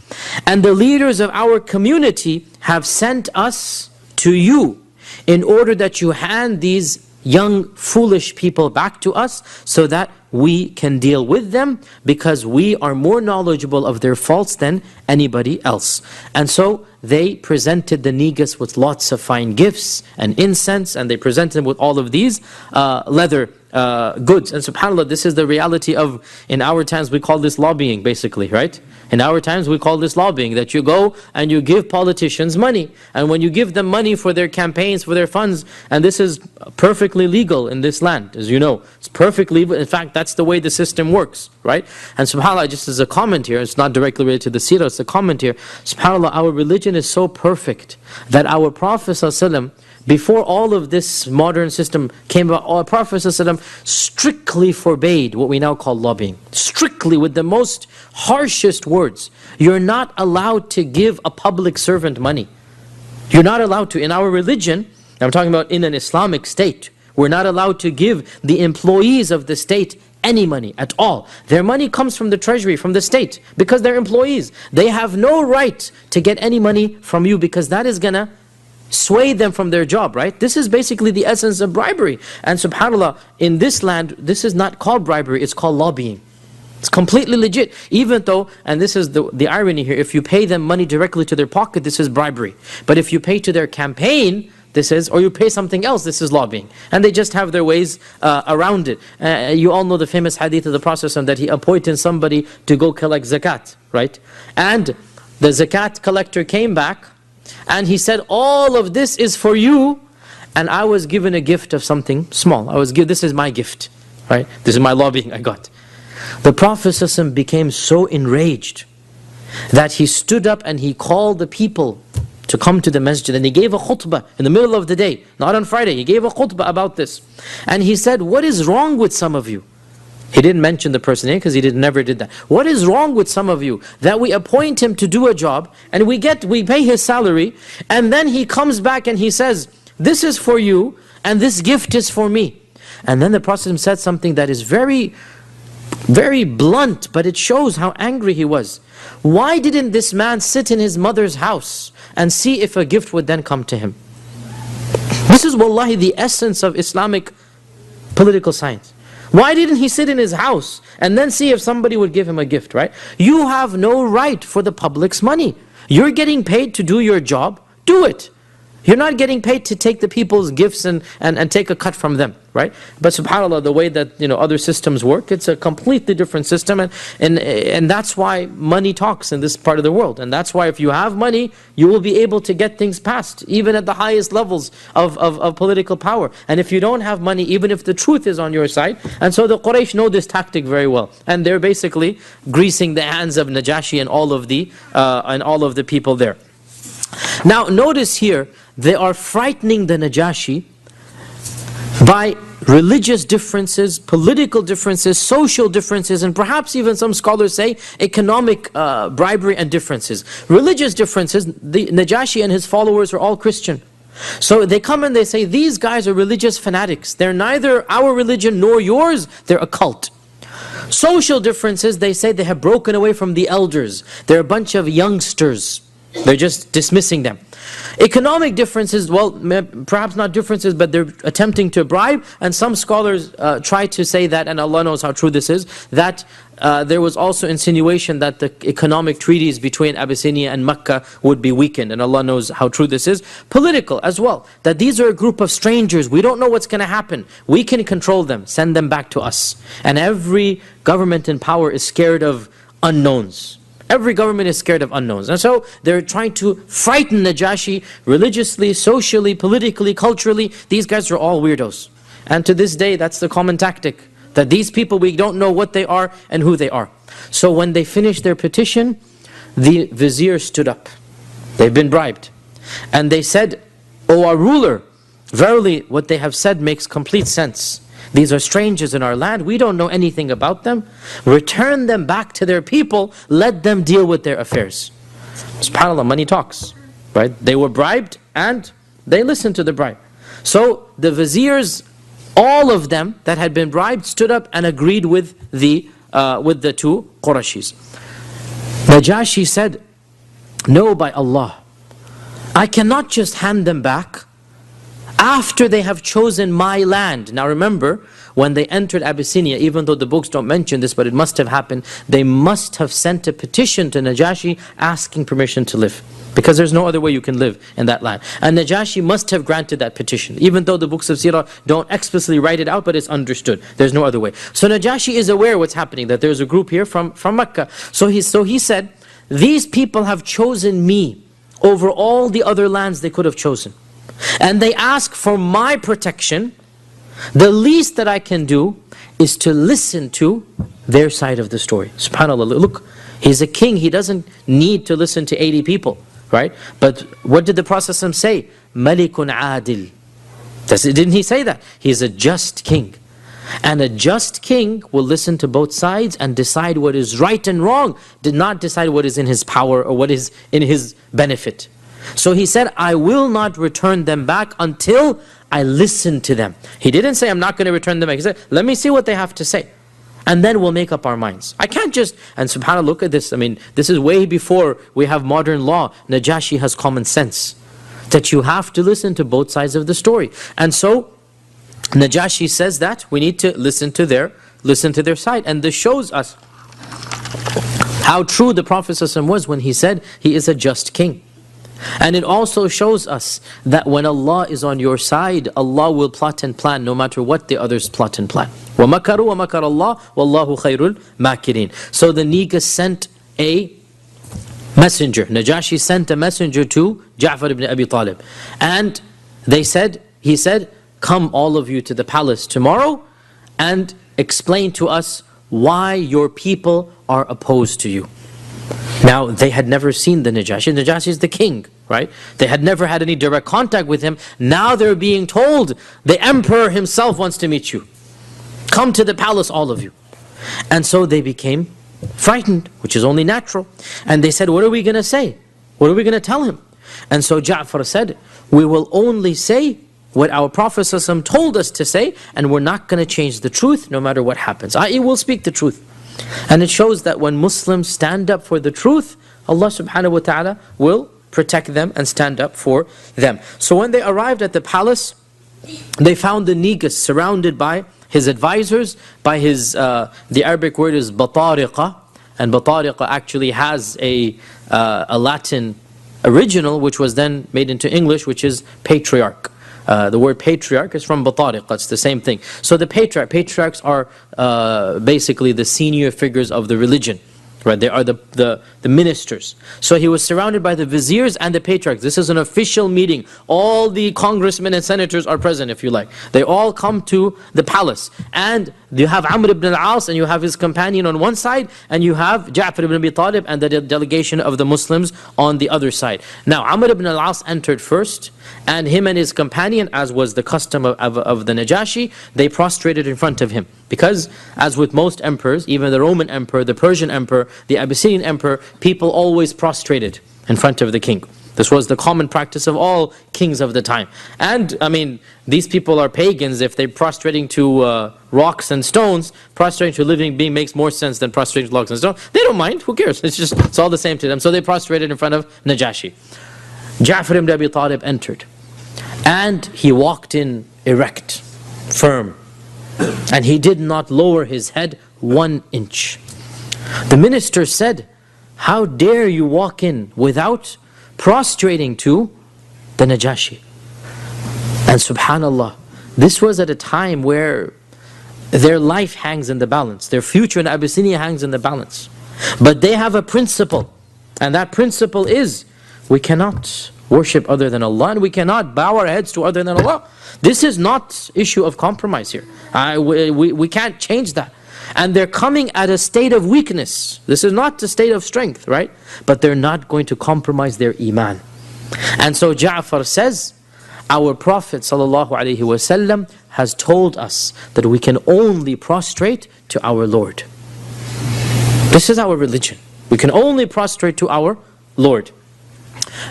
A: And the leaders of our community have sent us to you in order that you hand these young foolish people back to us so that we can deal with them, because we are more knowledgeable of their faults than anybody else. And so they presented the Negus with lots of fine gifts and incense, and they presented him with all of these leather goods. And subhanAllah, this is the reality of, in our times we call this lobbying basically, right? In our times we call this lobbying, that you go and you give politicians money. And when you give them money for their campaigns, for their funds, and this is perfectly legal in this land, as you know. It's perfectly legal. In fact, that's the way the system works, right? And subhanAllah, just as a comment here, it's not directly related to the seerah, it's a comment here. SubhanAllah, our religion is so perfect that our Prophet ﷺ, before all of this modern system came about, our Prophet ﷺ strictly forbade what we now call lobbying. Strictly, with the most harshest words. You're not allowed to give a public servant money. You're not allowed to. In our religion, I'm talking about in an Islamic state, we're not allowed to give the employees of the state any money at all. Their money comes from the treasury, from the state, because they're employees. They have no right to get any money from you, because that is going to sway them from their job, right? This is basically the essence of bribery. And subhanAllah, in this land, this is not called bribery, it's called lobbying. It's completely legit. Even though, and this is the irony here, if you pay them money directly to their pocket, this is bribery. But if you pay to their campaign, this is, or you pay something else, this is lobbying. And they just have their ways around it. You all know the famous hadith of the Prophet that he appointed somebody to go collect zakat, right? And the zakat collector came back and he said, all of this is for you, and I was given a gift of something small. This is my gift, right? This is my lobbying I got. The Prophet ﷺ became so enraged that he stood up and he called the people to come to the masjid, and he gave a khutbah in the middle of the day, not on Friday. He gave a khutbah about this. And he said, what is wrong with some of you? He didn't mention the person name because he never did that. What is wrong with some of you that we appoint him to do a job and we pay his salary, and then he comes back and he says, this is for you and this gift is for me. And then the Prophet said something that is very, very blunt, but it shows how angry he was. Why didn't this man sit in his mother's house and see if a gift would then come to him? This is wallahi the essence of Islamic political science. Why didn't he sit in his house and then see if somebody would give him a gift, right? You have no right for the public's money. You're getting paid to do your job, do it. You're not getting paid to take the people's gifts and take a cut from them, right? But subhanAllah, the way that other systems work, it's a completely different system, and that's why money talks in this part of the world. And that's why if you have money, you will be able to get things passed, even at the highest levels of political power. And if you don't have money, even if the truth is on your side, and so the Quraysh know this tactic very well, and they're basically greasing the hands of Najashi and all of the people there. Now notice here, they are frightening the Najashi by religious differences, political differences, social differences, and perhaps even some scholars say economic bribery and differences. Religious differences, the Najashi and his followers are all Christian. So they come and they say, these guys are religious fanatics. They're neither our religion nor yours, they're a cult. Social differences, they say they have broken away from the elders. They're a bunch of youngsters. They're just dismissing them. Economic differences, well, perhaps not differences, but they're attempting to bribe. And some scholars try to say that, and Allah knows how true this is, that there was also insinuation that the economic treaties between Abyssinia and Mecca would be weakened. And Allah knows how true this is. Political as well, that these are a group of strangers. We don't know what's going to happen. We can control them, send them back to us. And every government in power is scared of unknowns. Every government is scared of unknowns. And so they're trying to frighten Najashi religiously, socially, politically, culturally. These guys are all weirdos. And to this day, that's the common tactic. That these people, we don't know what they are and who they are. So when they finished their petition, the vizier stood up. They've been bribed. And they said, "O our ruler, verily what they have said makes complete sense. These are strangers in our land. We don't know anything about them. Return them back to their people. Let them deal with their affairs." SubhanAllah, money talks. Right? They were bribed and they listened to the bribe. So the viziers, all of them that had been bribed, stood up and agreed with the two Qurashis. Najashi said, "No, by Allah, I cannot just hand them back after they have chosen my land." Now remember, when they entered Abyssinia, even though the books don't mention this, but it must have happened, they must have sent a petition to Najashi asking permission to live. Because there's no other way you can live in that land. And Najashi must have granted that petition. Even though the books of Sirah don't explicitly write it out, but it's understood. There's no other way. So Najashi is aware what's happening, that there's a group here from Mecca. So he said, "These people have chosen me over all the other lands they could have chosen. And they ask for my protection. The least that I can do is to listen to their side of the story." SubhanAllah, look, he's a king. He doesn't need to listen to 80 people, right? But what did the Prophet say? Malikun adil. Didn't he say that? He's a just king. And a just king will listen to both sides and decide what is right and wrong. Did not decide what is in his power or what is in his benefit. So he said, "I will not return them back until I listen to them." He didn't say, "I'm not going to return them back." He said, "Let me see what they have to say. And then we'll make up our minds." I can't just, and subhanAllah, look at this. I mean, this is way before we have modern law. Najashi has common sense. That you have to listen to both sides of the story. And so, Najashi says that we need to listen to their side. And this shows us how true the Prophet ﷺ was when he said he is a just king. And it also shows us that when Allah is on your side, Allah will plot and plan no matter what the others plot and plan. وَمَكَرُوا وَمَكَرَ اللَّهُ وَاللَّهُ خَيْرُ الْمَاكِرِينَ. So the Negus sent a messenger. Najashi sent a messenger to Ja'far ibn Abi Talib. And he said, "Come all of you to the palace tomorrow and explain to us why your people are opposed to you." Now, they had never seen the Najashi. Najashi is the king, right? They had never had any direct contact with him. Now they're being told, the emperor himself wants to meet you. Come to the palace, all of you. And so they became frightened, which is only natural. And they said, "What are we going to say? What are we going to tell him?" And so Ja'far said, "We will only say what our Prophet ﷺ told us to say, and we're not going to change the truth no matter what happens. I.e., we'll speak the truth." And it shows that when Muslims stand up for the truth, Allah subhanahu wa ta'ala will protect them and stand up for them. So when they arrived at the palace, they found the Negus surrounded by his advisors, by his, the Arabic word is batariqa, and batariqa actually has a Latin original, which was then made into English, which is patriarch. The word patriarch is from batariqa, it's the same thing. So the patriarchs are basically the senior figures of the religion. Right, they are the ministers. So he was surrounded by the viziers and the patriarchs. This is an official meeting. All the congressmen and senators are present, if you like. They all come to the palace. And you have Amr ibn al-As and you have his companion on one side, and you have Ja'far ibn Abi Talib and the delegation of the Muslims on the other side. Now Amr ibn al-As entered first, and him and his companion, as was the custom of the Najashi, they prostrated in front of him. Because, as with most emperors, even the Roman emperor, the Persian emperor, the Abyssinian emperor, people always prostrated in front of the king. This was the common practice of all kings of the time. And, I mean, these people are pagans. If they're prostrating to rocks and stones, prostrating to a living being makes more sense than prostrating to rocks and stones. They don't mind. Who cares? It's all the same to them. So they prostrated in front of Najashi. Ja'far ibn Abi Talib entered. And he walked in erect, firm. And he did not lower his head 1 inch. The minister said, "How dare you walk in without prostrating to the Najashi?" And subhanallah, this was at a time where their life hangs in the balance. Their future in Abyssinia hangs in the balance. But they have a principle. And that principle is, we cannot worship other than Allah, and we cannot bow our heads to other than Allah. This is not issue of compromise here. We can't change that. And they're coming at a state of weakness. This is not a state of strength, right? But they're not going to compromise their iman. And so Ja'far says, our Prophet ﷺ has told us that we can only prostrate to our Lord. This is our religion. We can only prostrate to our Lord.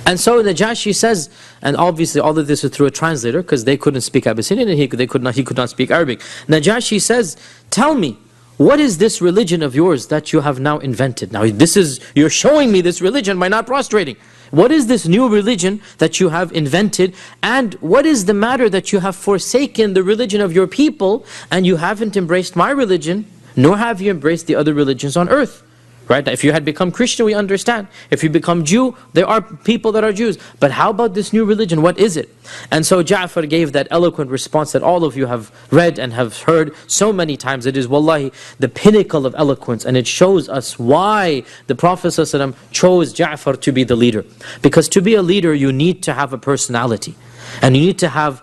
A: And so Najashi says, and obviously all of this is through a translator because they couldn't speak Abyssinian and he could not speak Arabic. Najashi says, "Tell me, what is this religion of yours that you have now invented? Now you're showing me this religion by not prostrating. What is this new religion that you have invented? And what is the matter that you have forsaken the religion of your people and you haven't embraced my religion, nor have you embraced the other religions on earth?" Right? If you had become Christian, we understand. If you become Jew, there are people that are Jews. But how about this new religion? What is it? And so Ja'far gave that eloquent response that all of you have read and have heard so many times. It is wallahi the pinnacle of eloquence, and it shows us why the Prophet ﷺ chose Ja'far to be the leader. Because to be a leader, you need to have a personality. And you need to have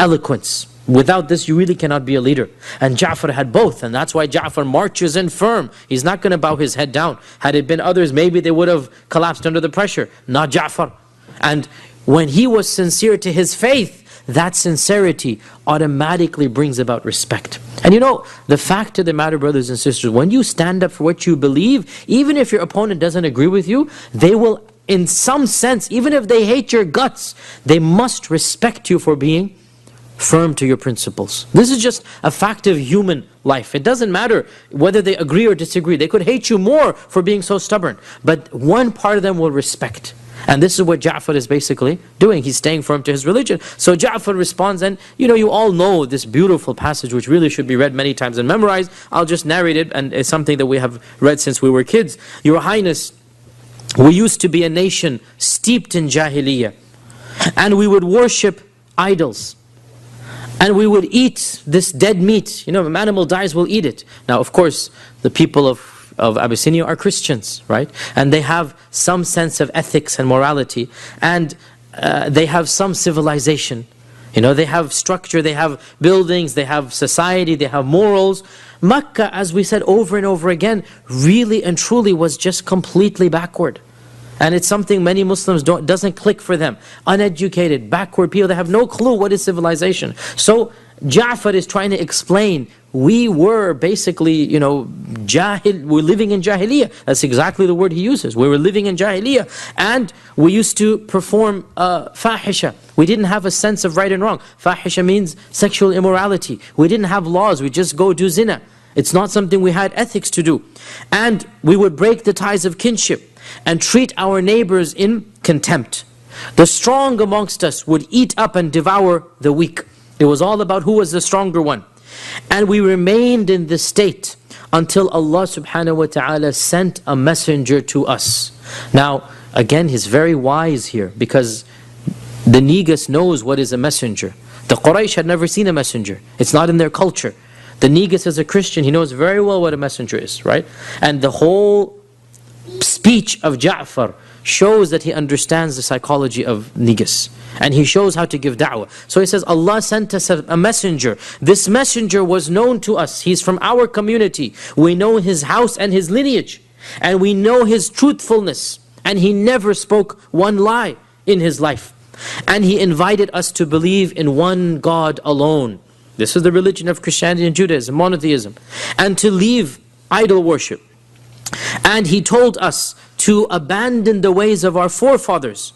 A: eloquence. Without this, you really cannot be a leader. And Ja'far had both, and that's why Ja'far marches in firm. He's not going to bow his head down. Had it been others, maybe they would have collapsed under the pressure. Not Ja'far. And when he was sincere to his faith, that sincerity automatically brings about respect. And you know, the fact of the matter, brothers and sisters, when you stand up for what you believe, even if your opponent doesn't agree with you, they will, in some sense, even if they hate your guts, they must respect you for being firm to your principles. This is just a fact of human life. It doesn't matter whether they agree or disagree. They could hate you more for being so stubborn. But one part of them will respect. And this is what Ja'far is basically doing. He's staying firm to his religion. So Ja'far responds, and you all know this beautiful passage which really should be read many times and memorized. I'll just narrate it, and it's something that we have read since we were kids. Your Highness, we used to be a nation steeped in Jahiliyyah. And we would worship idols. And we would eat this dead meat. If an animal dies, we'll eat it. Now, of course, the people of Abyssinia are Christians, right? And they have some sense of ethics and morality. And they have some civilization. They have structure, they have buildings, they have society, they have morals. Makkah, as we said over and over again, really and truly was just completely backward. And it's something many Muslims doesn't click for them. Uneducated, backward people, they have no clue what is civilization. So Ja'far is trying to explain, we were basically, we're living in Jahiliyyah. That's exactly the word he uses. We were living in Jahiliyyah. And we used to perform fahisha. We didn't have a sense of right and wrong. Fahisha means sexual immorality. We didn't have laws, we just go do zina. It's not something we had ethics to do. And we would break the ties of kinship and treat our neighbors in contempt. The strong amongst us would eat up and devour the weak. It was all about who was the stronger one. And we remained in this state until Allah subhanahu wa ta'ala sent a messenger to us. Now, again, he's very wise here, because the Negus knows what is a messenger. The Quraysh had never seen a messenger. It's not in their culture. The Negus as a Christian, he knows very well what a messenger is, right? And the whole speech of Ja'far shows that he understands the psychology of Negus. And he shows how to give da'wah. So he says, Allah sent us a messenger. This messenger was known to us. He's from our community. We know his house and his lineage. And we know his truthfulness. And he never spoke one lie in his life. And he invited us to believe in one God alone. This is the religion of Christianity and Judaism, monotheism. And to leave idol worship. And he told us to abandon the ways of our forefathers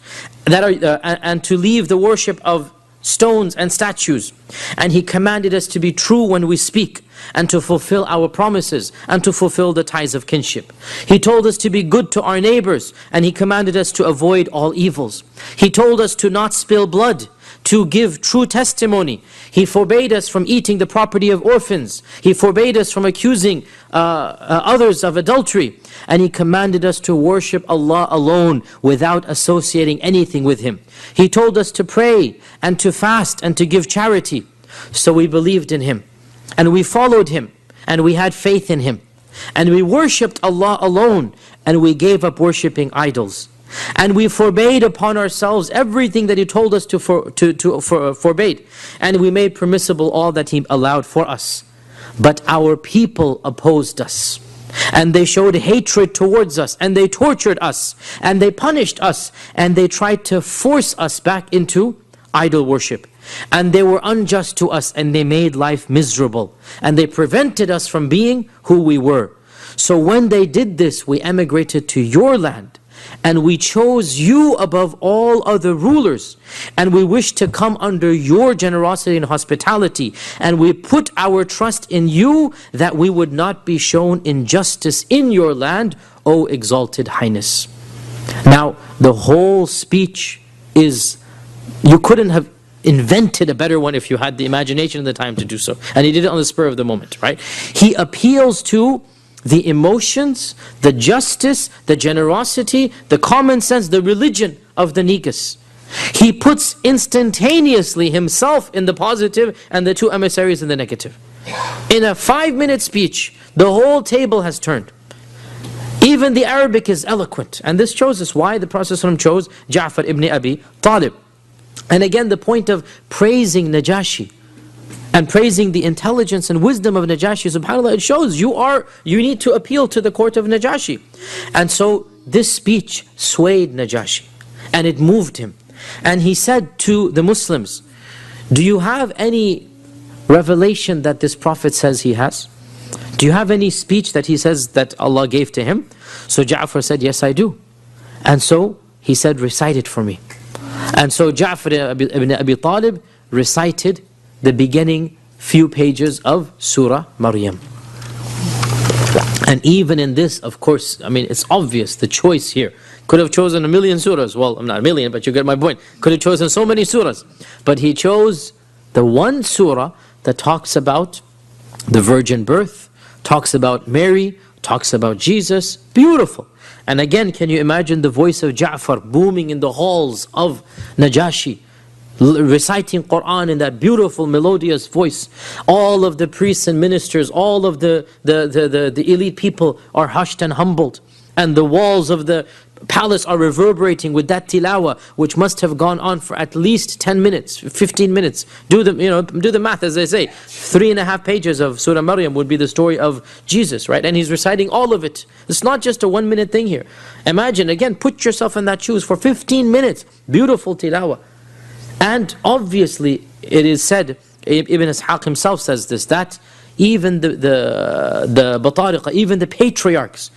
A: and to leave the worship of stones and statues. And He commanded us to be true when we speak, and to fulfill our promises, and to fulfill the ties of kinship. He told us to be good to our neighbors, and He commanded us to avoid all evils. He told us to not spill blood, to give true testimony. He forbade us from eating the property of orphans. He forbade us from accusing others of adultery. And He commanded us to worship Allah alone without associating anything with Him. He told us to pray and to fast and to give charity. So we believed in Him, and we followed Him, and we had faith in Him, and we worshipped Allah alone, and we gave up worshipping idols. And we forbade upon ourselves everything that He told us to forbade. And we made permissible all that He allowed for us. But our people opposed us. And they showed hatred towards us. And they tortured us. And they punished us. And they tried to force us back into idol worship. And they were unjust to us. And they made life miserable. And they prevented us from being who we were. So when they did this, we emigrated to your land. And we chose you above all other rulers. And we wish to come under your generosity and hospitality. And we put our trust in you that we would not be shown injustice in your land, O exalted highness. Now, the whole speech is, you couldn't have invented a better one if you had the imagination and the time to do so. And he did it on the spur of the moment, right? He appeals to the emotions, the justice, the generosity, the common sense, the religion of the Negus. He puts instantaneously himself in the positive and the two emissaries in the negative. In a 5-minute speech, the whole table has turned. Even the Arabic is eloquent. And this shows us why the Prophet ﷺ chose Ja'far ibn Abi Talib. And again, the point of praising Najashi and praising the intelligence and wisdom of Najashi, subhanAllah, it shows you need to appeal to the court of Najashi. And so this speech swayed Najashi, and it moved him. And he said to the Muslims, do you have any revelation that this Prophet says he has? Do you have any speech that he says that Allah gave to him? So Ja'far said, yes, I do. And so he said, recite it for me. And so Ja'far ibn Abi Talib recited the beginning few pages of Surah Maryam. And even in this, of course, I mean, it's obvious, the choice here. Could have chosen a million surahs. Well, I'm not a million, but you get my point. Could have chosen so many surahs. But he chose the one surah that talks about the virgin birth, talks about Mary, talks about Jesus. Beautiful. And again, can you imagine the voice of Ja'far booming in the halls of Najashi, reciting Qur'an in that beautiful melodious voice. All of the priests and ministers, all of the elite people are hushed and humbled. And the walls of the palace are reverberating with that tilawah, which must have gone on for at least 10 minutes, 15 minutes. Do the math, as they say. 3.5 pages of Surah Maryam would be the story of Jesus, right? And he's reciting all of it. It's not just a 1-minute thing here. Imagine, again, put yourself in that shoes for 15 minutes. Beautiful tilawah. And obviously, it is said, Ibn Ishaq himself says this, that even the Batariqa, even the patriarchs,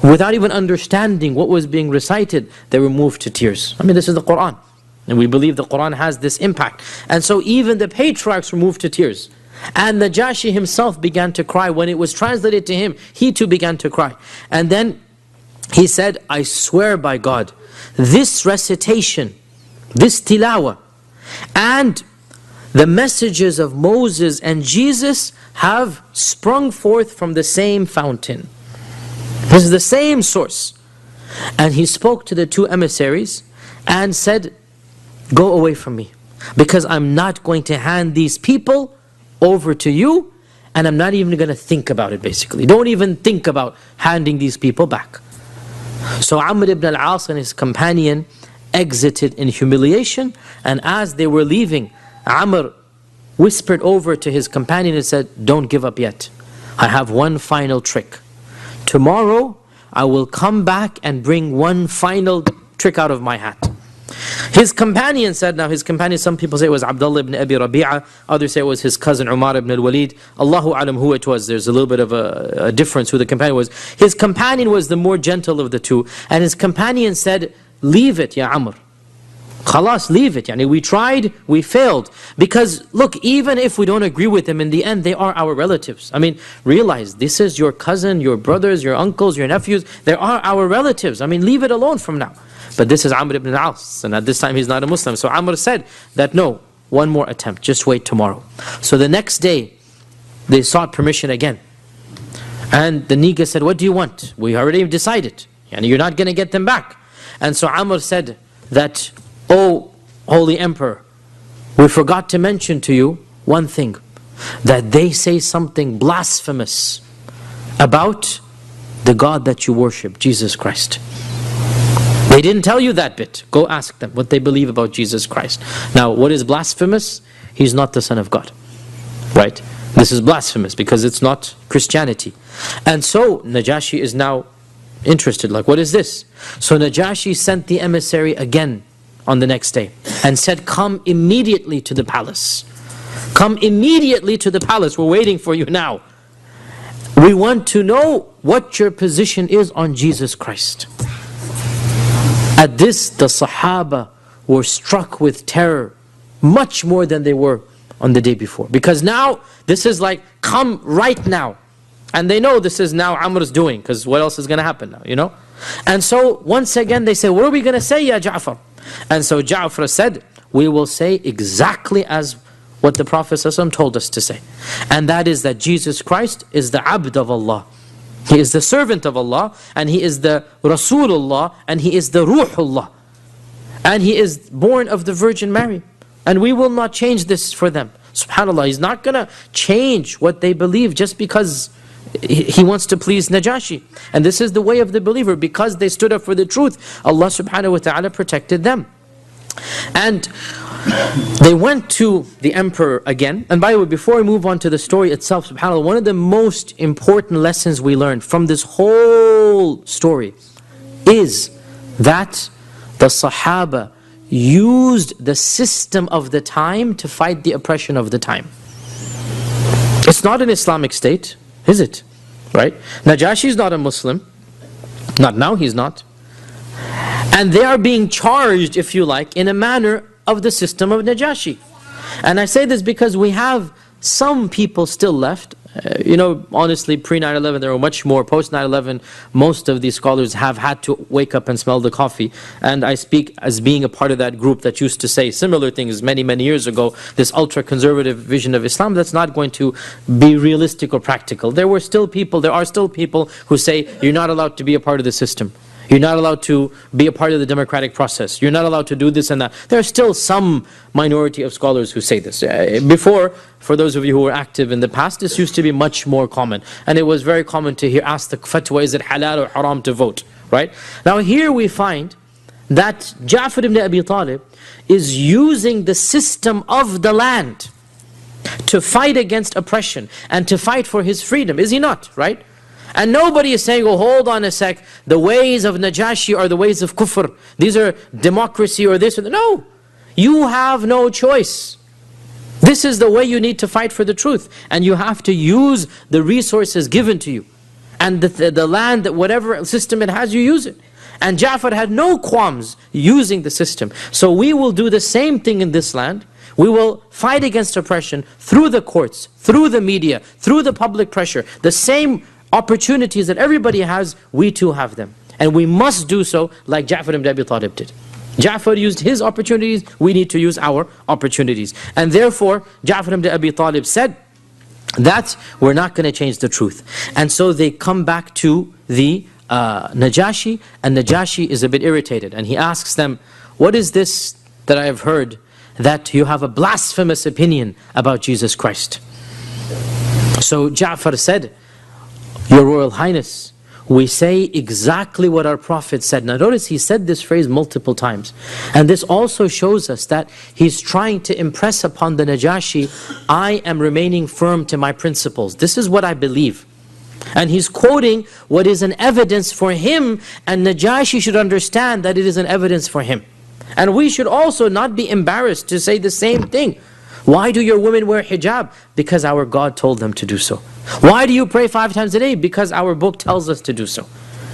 A: without even understanding what was being recited, they were moved to tears. I mean, this is the Qur'an. And we believe the Qur'an has this impact. And so even the patriarchs were moved to tears. And Najashi himself began to cry. When it was translated to him, he too began to cry. And then he said, I swear by God, this recitation, this tilawah, and the messages of Moses and Jesus have sprung forth from the same fountain. This is the same source. And he spoke to the two emissaries and said, go away from me, because I'm not going to hand these people over to you, and I'm not even going to think about it, basically. Don't even think about handing these people back. So Amr ibn al-As and his companion exited in humiliation, and as they were leaving, Amr whispered over to his companion and said, don't give up yet. I have one final trick. Tomorrow, I will come back and bring one final trick out of my hat. His companion said, now his companion, some people say it was Abdullah ibn Abi Rabi'ah, others say it was his cousin Umar ibn al-Walid. Allahu alam who it was, there's a little bit of a difference who the companion was. His companion was the more gentle of the two, and his companion said, leave it, Ya Amr. Khalas, leave it. Yani we tried, we failed. Because look, even if we don't agree with them, in the end they are our relatives. I mean, realize this is your cousin, your brothers, your uncles, your nephews. They are our relatives. I mean, leave it alone from now. But this is Amr ibn al-As, and at this time he's not a Muslim. So Amr said that no, one more attempt, just wait tomorrow. So the next day, they sought permission again. And the Niga said, what do you want? We already decided. And you're not going to get them back. And so Amr said that, oh, Holy Emperor, we forgot to mention to you one thing, that they say something blasphemous about the God that you worship, Jesus Christ. They didn't tell you that bit. Go ask them what they believe about Jesus Christ. Now, what is blasphemous? He's not the Son of God. Right? This is blasphemous because it's not Christianity. And so, Najashi is now interested. Like, what is this? So Najashi sent the emissary again on the next day and said, come immediately to the palace. Come immediately to the palace. We're waiting for you now. We want to know what your position is on Jesus Christ. At this, the Sahaba were struck with terror, much more than they were on the day before. Because now, this is like, come right now. And they know this is now Amr's doing, because what else is going to happen now, you know? And so, once again, they say, what are we going to say, Ya Ja'far? And so Ja'far said, we will say exactly as what the Prophet ﷺ told us to say. And that is that Jesus Christ is the Abd of Allah. He is the servant of Allah, and He is the Rasulullah, and He is the Ruhullah. And He is born of the Virgin Mary. And we will not change this for them. SubhanAllah, He's not going to change what they believe just because He wants to please Najashi. And this is the way of the believer. Because they stood up for the truth, Allah subhanahu wa ta'ala protected them. And they went to the emperor again. And by the way, before we move on to the story itself, subhanAllah, one of the most important lessons we learned from this whole story is that the Sahaba used the system of the time to fight the oppression of the time. It's not an Islamic state, is it? Right? Najashi is not a Muslim. Not now, he's not. And they are being charged, if you like, in a manner of the system of Najashi. And I say this because we have some people still left. You know, honestly, pre-9/11 there were much more. Post-9/11, most of these scholars have had to wake up and smell the coffee. And I speak as being a part of that group that used to say similar things many, many years ago. This ultra-conservative vision of Islam that's not going to be realistic or practical. There are still people who say you're not allowed to be a part of the system. You're not allowed to be a part of the democratic process. You're not allowed to do this and that. There are still some minority of scholars who say this. Before, for those of you who were active in the past, this used to be much more common. And it was very common to hear, ask the fatwa, is it halal or haram to vote? Right? Now here we find that Ja'far ibn Abi Talib is using the system of the land to fight against oppression and to fight for his freedom. Is he not? Right? And nobody is saying, oh, hold on a sec, the ways of Najashi are the ways of kufr. These are democracy or this or that. No, you have no choice. This is the way you need to fight for the truth. And you have to use the resources given to you. And the land, whatever system it has, you use it. And Ja'far had no qualms using the system. So we will do the same thing in this land. We will fight against oppression through the courts, through the media, through the public pressure. The same opportunities that everybody has, we too have them. And we must do so like Ja'far ibn Abi Talib did. Ja'far used his opportunities, we need to use our opportunities. And therefore, Ja'far ibn Abi Talib said that we're not going to change the truth. And so they come back to the Najashi, and Najashi is a bit irritated. And he asks them, what is this that I have heard, that you have a blasphemous opinion about Jesus Christ? So Ja'far said, Your Royal Highness, we say exactly what our Prophet said. Now notice he said this phrase multiple times. And this also shows us that he's trying to impress upon the Najashi, I am remaining firm to my principles. This is what I believe. And he's quoting what is an evidence for him, and Najashi should understand that it is an evidence for him. And we should also not be embarrassed to say the same thing. Why do your women wear hijab? Because our God told them to do so. Why do you pray 5 times a day? Because our book tells us to do so.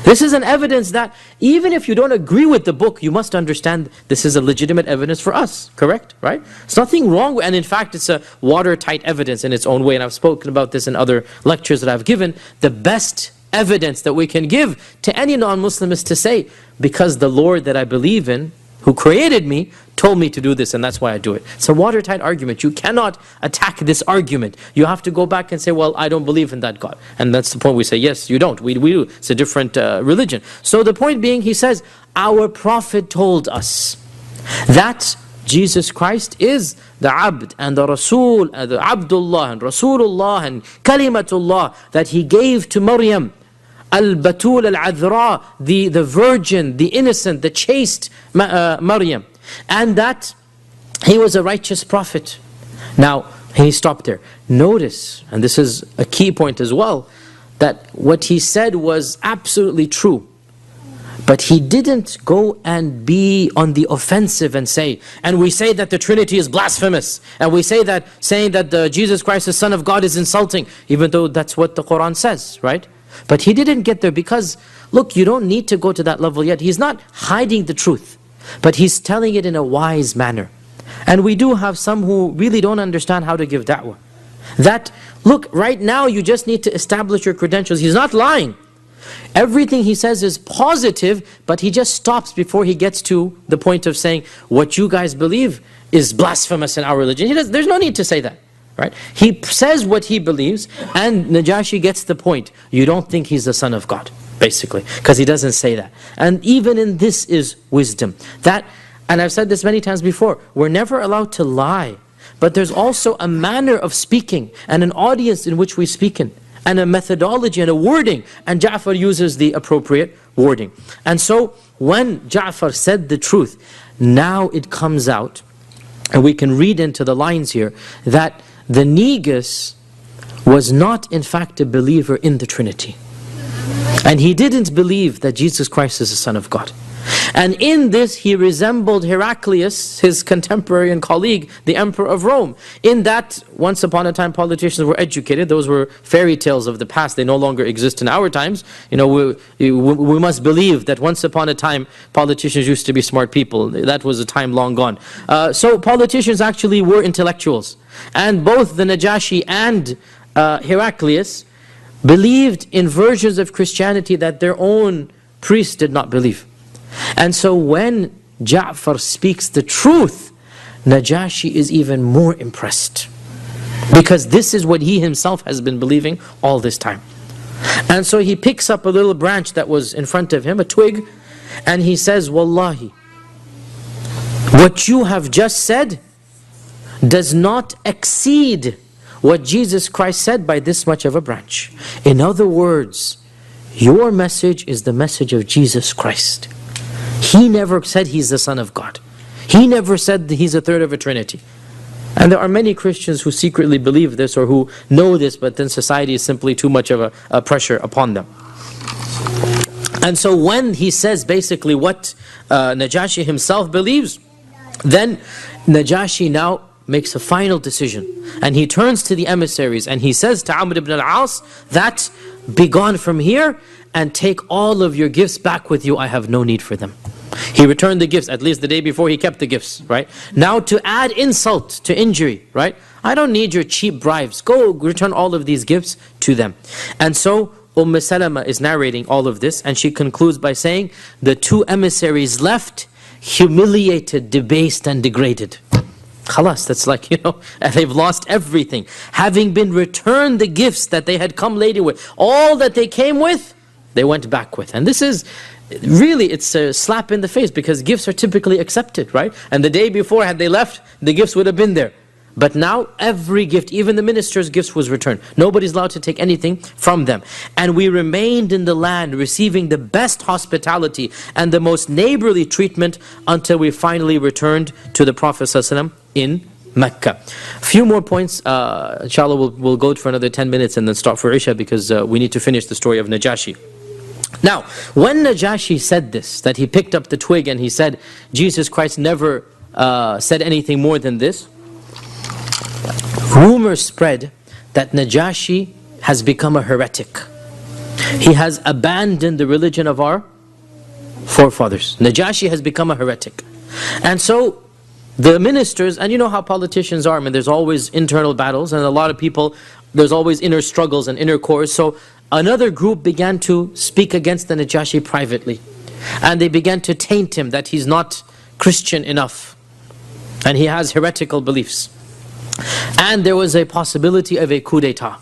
A: This is an evidence that even if you don't agree with the book, you must understand this is a legitimate evidence for us. Correct? Right? There's nothing wrong with, and in fact it's a watertight evidence in its own way, and I've spoken about this in other lectures that I've given. The best evidence that we can give to any non-Muslim is to say, because the Lord that I believe in, who created me, told me to do this, and that's why I do it. It's a watertight argument. You cannot attack this argument. You have to go back and say, well, I don't believe in that God. And that's the point. We say, yes, you don't. We do. It's a different religion. So the point being, he says, our Prophet told us that Jesus Christ is the Abd and the Rasul, and the Abdullah and Rasulullah and Kalimatullah that he gave to Maryam. Al-Batul al-Adhra, the virgin, the innocent, the chaste Maryam. And that he was a righteous prophet. Now, he stopped there. Notice, and this is a key point as well, that what he said was absolutely true. But he didn't go and be on the offensive and say, and we say that the Trinity is blasphemous, and we say that saying that Jesus Christ, the Son of God, is insulting, even though that's what the Quran says, right? But he didn't get there because, look, you don't need to go to that level yet. He's not hiding the truth, but he's telling it in a wise manner. And we do have some who really don't understand how to give da'wah. That, look, right now you just need to establish your credentials. He's not lying. Everything he says is positive, but he just stops before he gets to the point of saying, what you guys believe is blasphemous in our religion. There's no need to say that. Right? He says what he believes, and Najashi gets the point. You don't think he's the son of God, basically, because he doesn't say that. And even in this is wisdom. That, and I've said this many times before, we're never allowed to lie. But there's also a manner of speaking, and an audience in which we speak in, and a methodology and a wording, and Ja'far uses the appropriate wording. And so, when Ja'far said the truth, now it comes out, and we can read into the lines here, that the Negus was not in fact a believer in the Trinity. And he didn't believe that Jesus Christ is the Son of God. And in this he resembled Heraclius, his contemporary and colleague, the Emperor of Rome. In that, once upon a time politicians were educated. Those were fairy tales of the past. They no longer exist in our times. You know, we must believe that once upon a time politicians used to be smart people. That was a time long gone. So politicians actually were intellectuals. And both the Najashi and Heraclius believed in versions of Christianity that their own priests did not believe. And so when Ja'far speaks the truth, Najashi is even more impressed. Because this is what he himself has been believing all this time. And so he picks up a little branch that was in front of him, a twig, and he says, Wallahi, what you have just said does not exceed what Jesus Christ said by this much of a branch. In other words, your message is the message of Jesus Christ. He never said he's the Son of God. He never said that he's a third of a Trinity. And there are many Christians who secretly believe this or who know this, but then society is simply too much of a pressure upon them. And so when he says basically what Najashi himself believes, then Najashi now makes a final decision. And he turns to the emissaries and he says to Amr ibn al-As that, be gone from here and take all of your gifts back with you. I have no need for them. He returned the gifts, at least the day before he kept the gifts, right? Now to add insult to injury, right? I don't need your cheap bribes. Go return all of these gifts to them. And so Salama is narrating all of this, and she concludes by saying, the two emissaries left, humiliated, debased and degraded. Khalas, that's like, they've lost everything. Having been returned the gifts that they had come laden with, all that they came with, they went back with. And this is, really, it's a slap in the face, because gifts are typically accepted, right? And the day before, had they left, the gifts would have been there. But now, every gift, even the minister's gifts, was returned. Nobody's allowed to take anything from them. And we remained in the land, receiving the best hospitality and the most neighborly treatment until we finally returned to the Prophet ﷺ in Mecca. A few more points, inshallah we'll go for another 10 minutes and then stop for Isha, because we need to finish the story of Najashi. Now, when Najashi said this, that he picked up the twig and he said, Jesus Christ never said anything more than this, rumors spread that Najashi has become a heretic. He has abandoned the religion of our forefathers. Najashi has become a heretic. And so the ministers, and you know how politicians are, I mean, there's always internal battles, and a lot of people, there's always inner struggles and inner cores. So another group began to speak against the Najashi privately. And they began to taint him that he's not Christian enough. And he has heretical beliefs. And there was a possibility of a coup d'etat.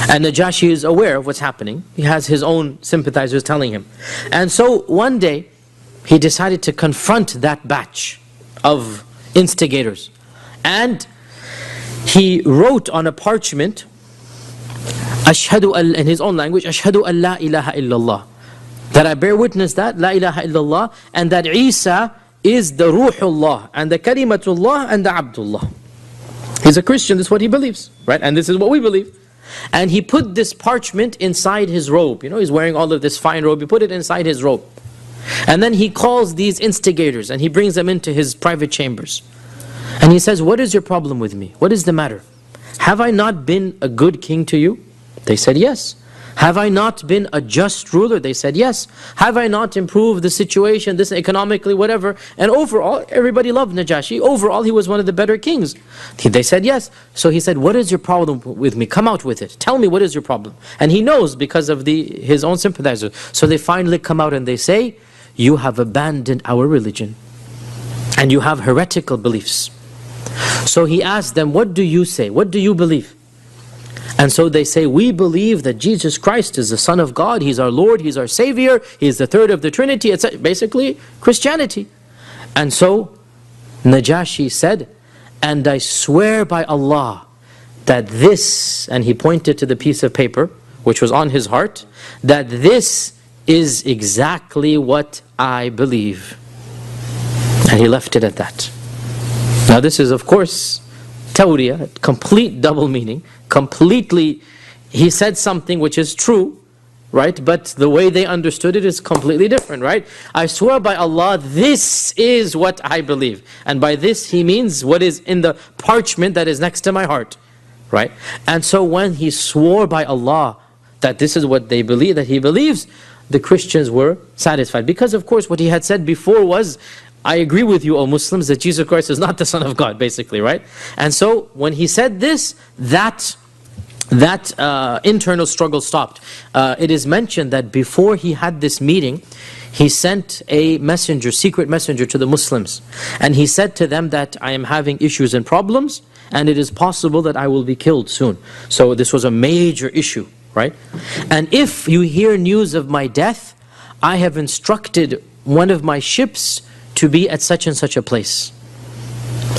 A: And Najashi is aware of what's happening. He has his own sympathizers telling him. And so one day, he decided to confront that batch of instigators. And he wrote on a parchment, in his own language, Ashhadu an la ilaha illallah. That I bear witness that, la ilaha illallah, and that Isa is the Ruhullah, and the Kalimatullah, and the Abdullah. He's a Christian, this is what he believes, right? And this is what we believe. And he put this parchment inside his robe. You know, he's wearing all of this fine robe. He put it inside his robe. And then he calls these instigators and he brings them into his private chambers. And he says, what is your problem with me? What is the matter? Have I not been a good king to you? They said, yes. Have I not been a just ruler? They said, yes. Have I not improved the situation, this economically, whatever? And overall, everybody loved Najashi. Overall, he was one of the better kings. They said, yes. So he said, what is your problem with me? Come out with it. Tell me, what is your problem? And he knows because of his own sympathizers. So they finally come out and they say, you have abandoned our religion. And you have heretical beliefs. So he asked them, what do you say? What do you believe? And so they say, we believe that Jesus Christ is the Son of God, He's our Lord, He's our Savior, He's the third of the Trinity. It's basically Christianity. And so Najashi said, and I swear by Allah that this, and he pointed to the piece of paper which was on his heart, that this is exactly what I believe. And he left it at that. Now this is of course tawriyah, complete double meaning. Completely, he said something which is true, right? But the way they understood it is completely different, right? I swear by Allah, this is what I believe. And by this he means what is in the parchment that is next to my heart, right? And so when he swore by Allah that this is what they believe, that he believes, the Christians were satisfied. Because of course what he had said before was, I agree with you, O Muslims, that Jesus Christ is not the Son of God, basically, right? And so when he said this, that internal struggle stopped. It is mentioned that before he had this meeting, he sent a messenger, secret messenger to the Muslims. And he said to them that I am having issues and problems, and it is possible that I will be killed soon. So this was a major issue, right? And if you hear news of my death, I have instructed one of my ships to be at such and such a place.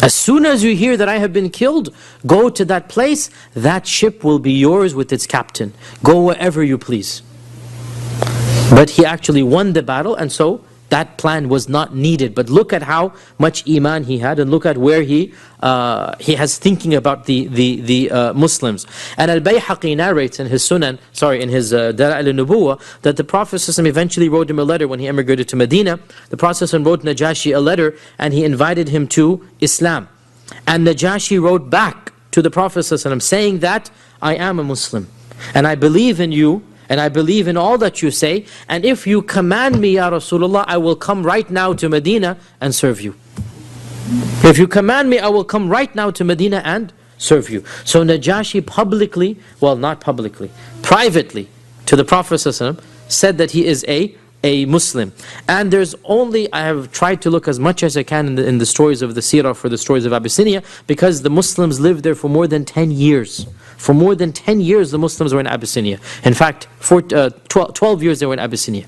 A: As soon as you hear that I have been killed, go to that place, that ship will be yours with its captain. Go wherever you please. But he actually won the battle, and so that plan was not needed. But look at how much iman he had, and look at where he has thinking about the Muslims. And Al-Bayhaqi narrates in his Sunan, in his Dala'il al-Nubuwah, that the Prophet ﷺ eventually wrote him a letter when he emigrated to Medina. The Prophet ﷺ wrote Najashi a letter, and he invited him to Islam. And Najashi wrote back to the Prophet ﷺ saying that, I am a Muslim, and I believe in you, and I believe in all that you say, and if you command me, Ya Rasulullah, I will come right now to Medina and serve you. If you command me, I will come right now to Medina and serve you. So Najashi publicly, well not publicly, privately to the Prophet ﷺ said that he is a Muslim. And there's only, I have tried to look as much as I can in the stories of the Seerah for the stories of Abyssinia, because the Muslims lived there for more than 10 years. For more than 10 years the Muslims were in Abyssinia. In fact, for 12 years they were in Abyssinia.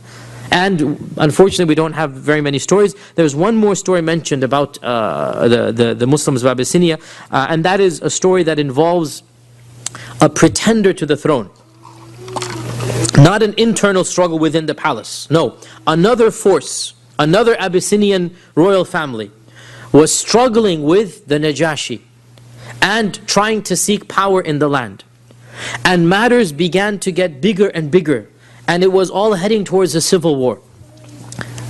A: And unfortunately we don't have very many stories. There's one more story mentioned about the Muslims of Abyssinia, and that is a story that involves a pretender to the throne. Not an internal struggle within the palace. No, another force, another Abyssinian royal family was struggling with the Najashi and trying to seek power in the land. And matters began to get bigger and bigger. and it was all heading towards a civil war.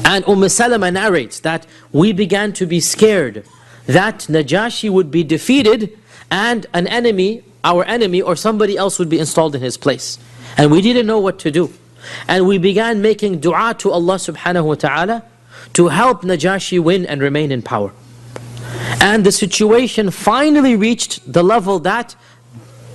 A: And Salama narrates that we began to be scared that Najashi would be defeated and an enemy, our enemy or somebody else would be installed in his place. And we didn't know what to do. And we began making dua to Allah subhanahu wa ta'ala to help Najashi win and remain in power. And the situation finally reached the level that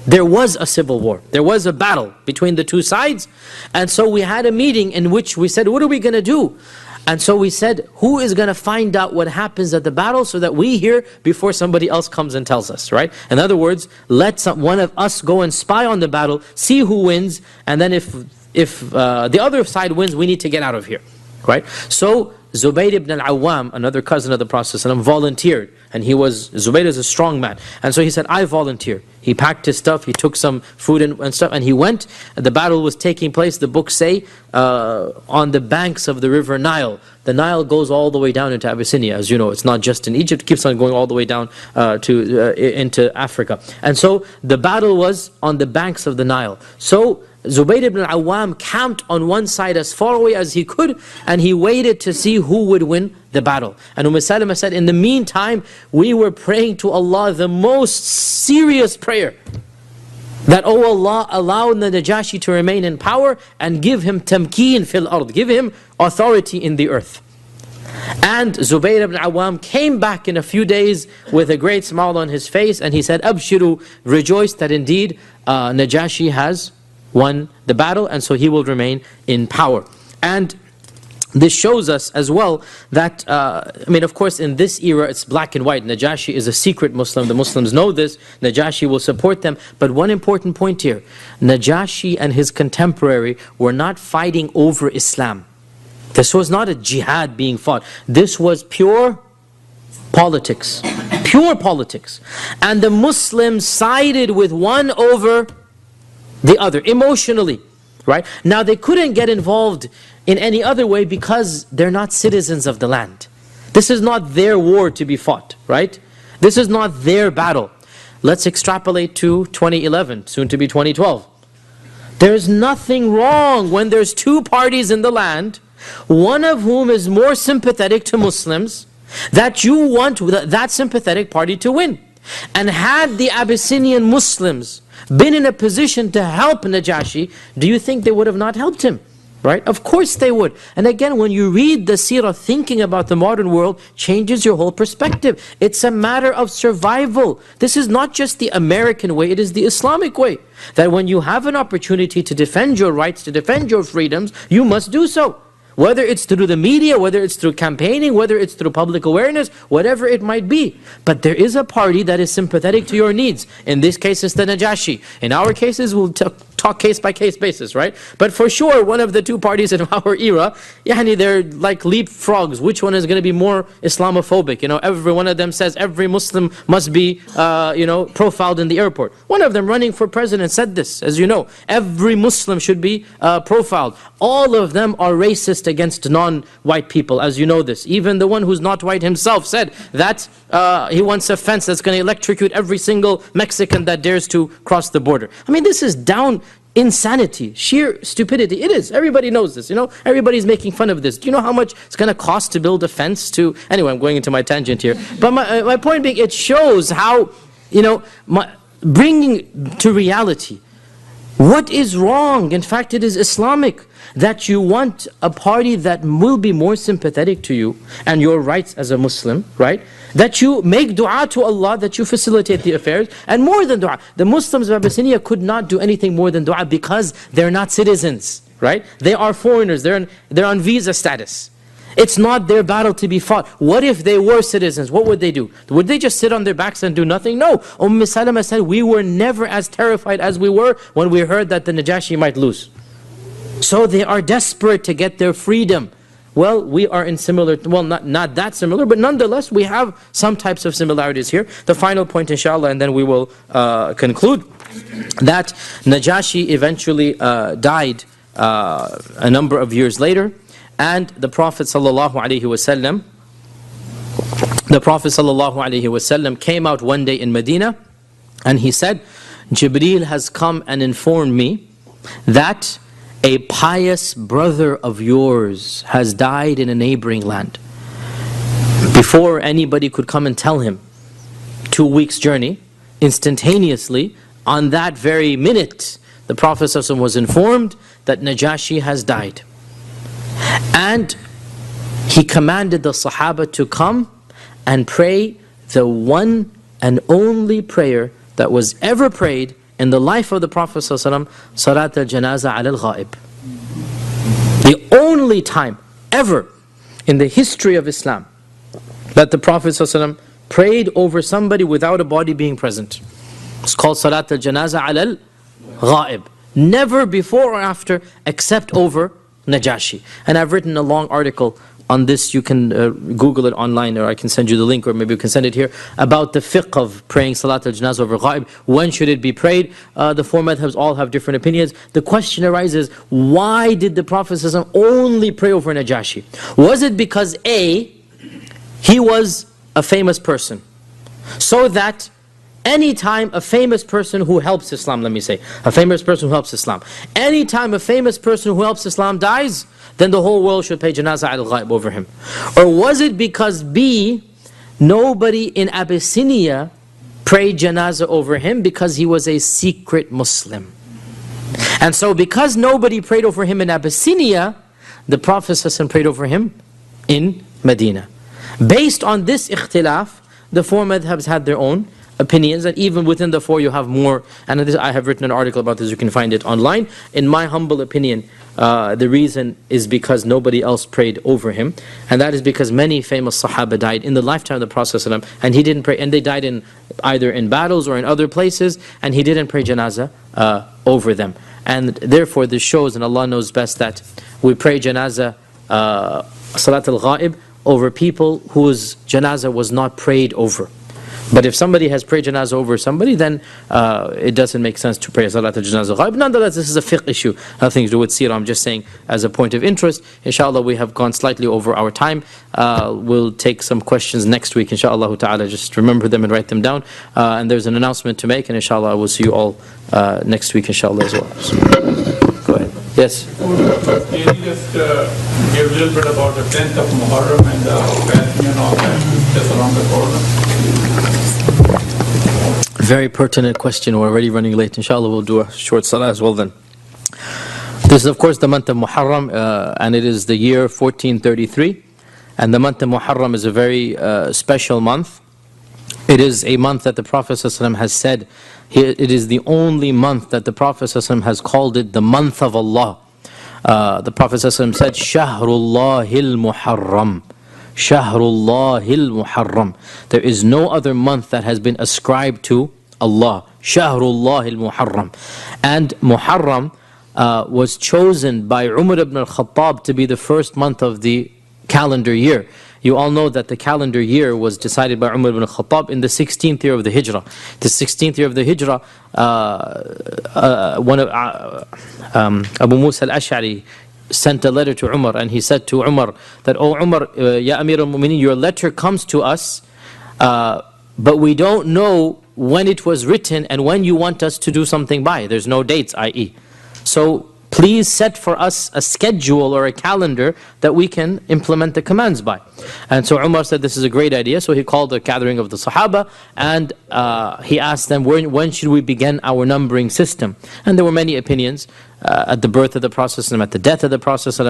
A: there was a civil war. There was a battle between the two sides. And so we had a meeting in which we said, what are we going to do? And so we said, who is going to find out what happens at the battle so that we hear before somebody else comes and tells us, right? In other words, let one of us go and spy on the battle, see who wins, and then if the other side wins, we need to get out of here, right? So Zubayr ibn al-Awwam, another cousin of the Prophet ﷺ, volunteered. And Zubayr is a strong man. And so he said, I volunteer. He packed his stuff, he took some food and stuff, and he went. The battle was taking place, the books say, on the banks of the river Nile. The Nile goes all the way down into Abyssinia, as you know. It's not just in Egypt, it keeps on going all the way down into Africa. And so the battle was on the banks of the Nile. So Zubayr ibn al-Awwam camped on one side as far away as he could, and he waited to see who would win the battle. And Salama said, in the meantime, we were praying to Allah the most serious prayer, that, oh Allah, allow the Najashi to remain in power and give him tamkeen fil ard, give him authority in the earth. And Zubayr ibn al-Awwam came back in a few days with a great smile on his face, and he said, Abshiru, rejoice that indeed Najashi has won the battle, and so he will remain in power. And this shows us as well that, of course in this era it's black and white. Najashi is a secret Muslim, the Muslims know this, Najashi will support them. But one important point here, Najashi and his contemporary were not fighting over Islam. This was not a jihad being fought. This was pure politics. Pure politics. And the Muslims sided with one over the other, emotionally, right? Now they couldn't get involved in any other way because they're not citizens of the land. This is not their war to be fought, right? This is not their battle. Let's extrapolate to 2011, soon to be 2012. There's nothing wrong when there's two parties in the land, one of whom is more sympathetic to Muslims, that you want that sympathetic party to win. And had the Abyssinian Muslims been in a position to help Najashi, do you think they would have not helped him? Right? Of course they would. And again, when you read the seerah, thinking about the modern world changes your whole perspective. It's a matter of survival. This is not just the American way, it is the Islamic way. That when you have an opportunity to defend your rights, to defend your freedoms, you must do so. Whether it's through the media, whether it's through campaigning, whether it's through public awareness, whatever it might be. But there is a party that is sympathetic to your needs. In this case, it's the Najashi. In our cases, we'll talk case by case basis, right? But for sure, one of the two parties in our era, they're like leapfrogs. Which one is going to be more Islamophobic? Every one of them says every Muslim must be, profiled in the airport. One of them running for president said this, as you know. Every Muslim should be profiled. All of them are racist against non-white people, as you know this. Even the one who's not white himself said that he wants a fence that's going to electrocute every single Mexican that dares to cross the border. This is down insanity, sheer stupidity. It is. Everybody knows this. Everybody's making fun of this. Do you know how much it's going to cost to build a fence to... Anyway, I'm going into my tangent here. But my point being, it shows how, bringing to reality what is wrong. In fact, it is Islamic that you want a party that will be more sympathetic to you and your rights as a Muslim, right? That you make dua to Allah, that you facilitate the affairs. And more than dua, the Muslims of Abyssinia could not do anything more than dua because they're not citizens, right? They are foreigners, they're on visa status. It's not their battle to be fought. What if they were citizens? What would they do? Would they just sit on their backs and do nothing? No. Salama said, we were never as terrified as we were when we heard that the Najashi might lose. So they are desperate to get their freedom. Well, we are in similar, not that similar, but nonetheless, we have some types of similarities here. The final point, inshallah, and then we will conclude, that Najashi eventually died a number of years later, and the Prophet ﷺ came out one day in Medina, and he said, Jibreel has come and informed me that a pious brother of yours has died in a neighboring land, before anybody could come and tell him, 2 weeks journey, instantaneously, on that very minute, the Prophet ﷺ was informed that Najashi has died. And he commanded the Sahaba to come and pray the one and only prayer that was ever prayed in the life of the Prophet ﷺ, Salat al-Janaza al-Ghaib. The only time ever in the history of Islam that the Prophet ﷺ prayed over somebody without a body being present. It's called Salat al-Janaza al-Ghaib. Never before or after except over Najashi. And I've written a long article on this. You can Google it online, or I can send you the link, or maybe you can send it here, about the fiqh of praying Salat al-Janazah over Ghaib. When should it be prayed? The four madhabs all have different opinions. The question arises, why did the Prophet ﷺ only pray over Najashi? Was it because A, he was a famous person, so that anytime a famous person who helps Islam, let me say, a famous person who helps Islam, anytime a famous person who helps Islam dies, then the whole world should pay Janazah al-Ghaib over him? Or was it because B, nobody in Abyssinia prayed Janazah over him because he was a secret Muslim? And so because nobody prayed over him in Abyssinia, the Prophet ﷺ prayed over him in Medina. Based on this ikhtilaf, the four madhabs had their own opinions, and even within the four you have more, and I have written an article about this, you can find it online. In my humble opinion, the reason is because nobody else prayed over him, and that is because many famous Sahaba died in the lifetime of the Prophet ﷺ, and he didn't pray, and they died in either in battles or in other places, and he didn't pray Janazah over them. And therefore this shows, and Allah knows best, that we pray Janazah, Salat al-Ghaib, over people whose Janazah was not prayed over. But if somebody has prayed Janazah over somebody, then it doesn't make sense to pray Salat al-Janazah Ghaib. Nonetheless, this is a fiqh issue, nothing to do with seerah. I'm just saying as a point of interest. Inshallah, we have gone slightly over our time. We'll take some questions next week, inshallah ta'ala. Just remember them and write them down. And there's an announcement to make, and inshallah I will see you all next week, inshallah, as well. So, go ahead. Yes?
B: Can you just give a little bit about the 10th of Muharram and the fasting and all that, just around the corner?
A: Very pertinent question. We're already running late. Inshallah, we'll do a short salah as well then. This is of course the month of Muharram, and it is the year 1433. And the month of Muharram is a very special month. It is a month that the Prophet ﷺ has said, it is the only month that the Prophet ﷺ has called it the month of Allah. The Prophet ﷺ said, Shahrullahil Muharram. Shahrullahil Muharram. There is no other month that has been ascribed to Allah. Shahrullahil Muharram. And Muharram was chosen by Umar ibn al-Khattab to be the first month of the calendar year. You all know that the calendar year was decided by Umar ibn al-Khattab in the 16th year of the Hijrah. The 16th year of the Hijrah, Abu Musa al-Ash'ari sent a letter to Umar, and he said to Umar that, "Oh Umar, Ya Amir al-Mu'mineen, your letter comes to us, but we don't know when it was written and when you want us to do something by. There's no dates, i.e. So please set for us a schedule or a calendar that we can implement the commands by." And so Umar said, this is a great idea. So he called a gathering of the Sahaba, and he asked them, when should we begin our numbering system? And there were many opinions at the birth of the Prophet, at the death of the Prophet,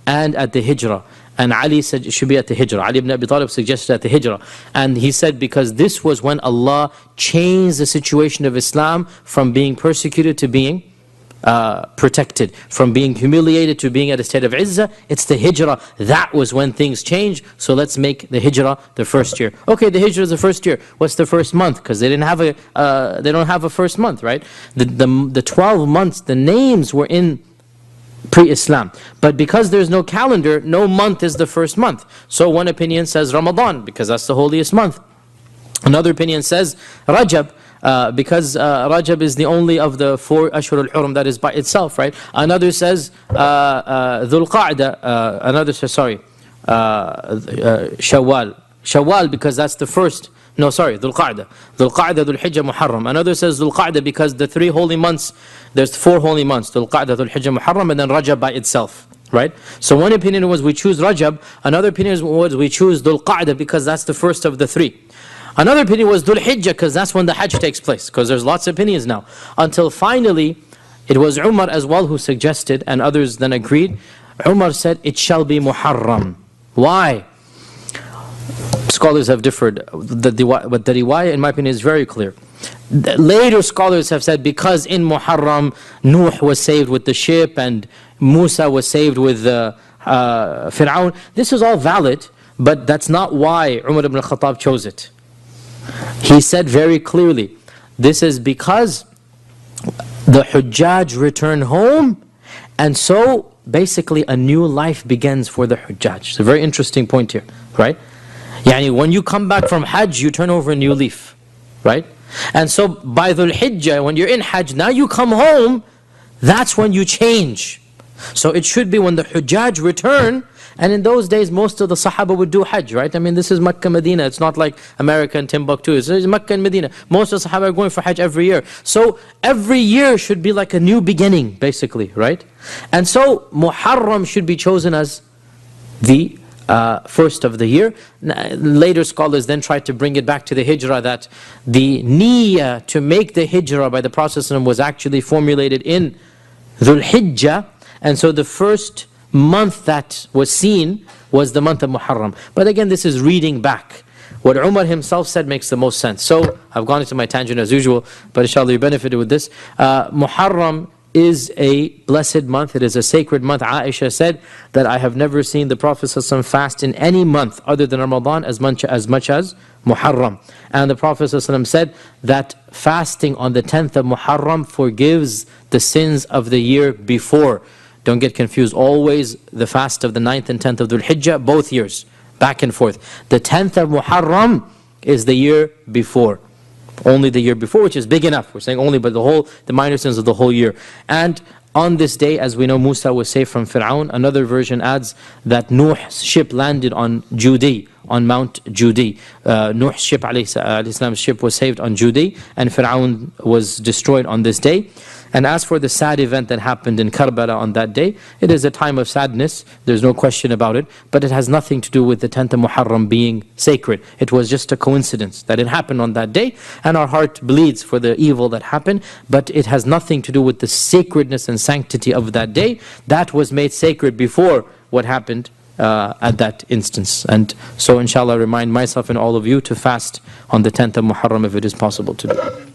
A: and at the Hijrah. And Ali said it should be at the Hijrah. Ali ibn Abi Talib suggested at the Hijrah. And he said because this was when Allah changed the situation of Islam from being persecuted to being protected, from being humiliated to being at a state of izzah. It's the Hijrah. That was when things changed. So let's make the Hijrah the first year. Okay, the Hijrah is the first year. What's the first month? Because they didn't have they don't have a first month, right? The 12 months, the names were in pre-Islam. But because there's no calendar, no month is the first month. So one opinion says Ramadan, because that's the holiest month. Another opinion says Rajab, because Rajab is the only of the 4 Ashhur al-Hurum that is by itself, right? Another says Dhul Qa'dah, another says, Shawwal. Shawwal, because that's the first No, sorry, Dhul Qa'dah. Dhul Qa'dah, Dhul Hijjah, Muharram. Another says Dhul Qa'dah because the 3 holy months, there's 4 holy months, Dhul Qa'dah, Dhul Hijjah, Muharram, and then Rajab by itself. Right? So one opinion was we choose Rajab, another opinion was we choose Dhul Qa'dah because that's the first of the 3. Another opinion was Dhul Hijjah because that's when the Hajj takes place, because there's lots of opinions now. Until finally, it was Umar as well who suggested, and others then agreed. Umar said, it shall be Muharram. Why? Scholars have differed, but the riwayah in my opinion is very clear. Later scholars have said because in Muharram, Nuh was saved with the ship and Musa was saved with Fir'aun. This is all valid, but that's not why Umar ibn al-Khattab chose it. He said very clearly, this is because the Hujjaj return home, and so basically a new life begins for the Hujjaj. It's a very interesting point here, right? Yani when you come back from Hajj, you turn over a new leaf, right? And so by Dhul Hijjah, when you're in Hajj, now you come home, that's when you change. So it should be when the Hujjaj return, and in those days most of the Sahaba would do Hajj, right? I mean, this is Makkah, Medina, it's not like America and Timbuktu, it's Makkah and Medina. Most of the Sahaba are going for Hajj every year. So every year should be like a new beginning, basically, right? And so Muharram should be chosen as the first of the year. Later scholars then tried to bring it back to the Hijrah, that the niyyah to make the Hijrah by the Prophet was actually formulated in Dhul Hijjah, and so the first month that was seen was the month of Muharram. But again, this is reading back. What Umar himself said makes the most sense. So I've gone into my tangent as usual, but inshallah you benefited with this. Muharram is a blessed month, it is a sacred month. Aisha said that I have never seen the Prophet ﷺ fast in any month other than Ramadan as much as Muharram. And the Prophet ﷺ said that fasting on the 10th of Muharram forgives the sins of the year before. Don't get confused, always the fast of the 9th and 10th of Dhul Hijjah, both years, back and forth. The 10th of Muharram is the year before. Only the year before, which is big enough. We're saying only, but the minor sins of the whole year. And on this day, as we know, Musa was saved from Fir'aun. Another version adds that Nuh's ship landed on Judi, on Mount Judi. Nuh's ship, alayhi ship was saved on Judi, and Fir'aun was destroyed on this day. And as for the sad event that happened in Karbala on that day, it is a time of sadness, there's no question about it, but it has nothing to do with the 10th of Muharram being sacred. It was just a coincidence that it happened on that day, and our heart bleeds for the evil that happened, but it has nothing to do with the sacredness and sanctity of that day. That was made sacred before what happened at that instance. And so inshallah, I remind myself and all of you to fast on the 10th of Muharram if it is possible to do.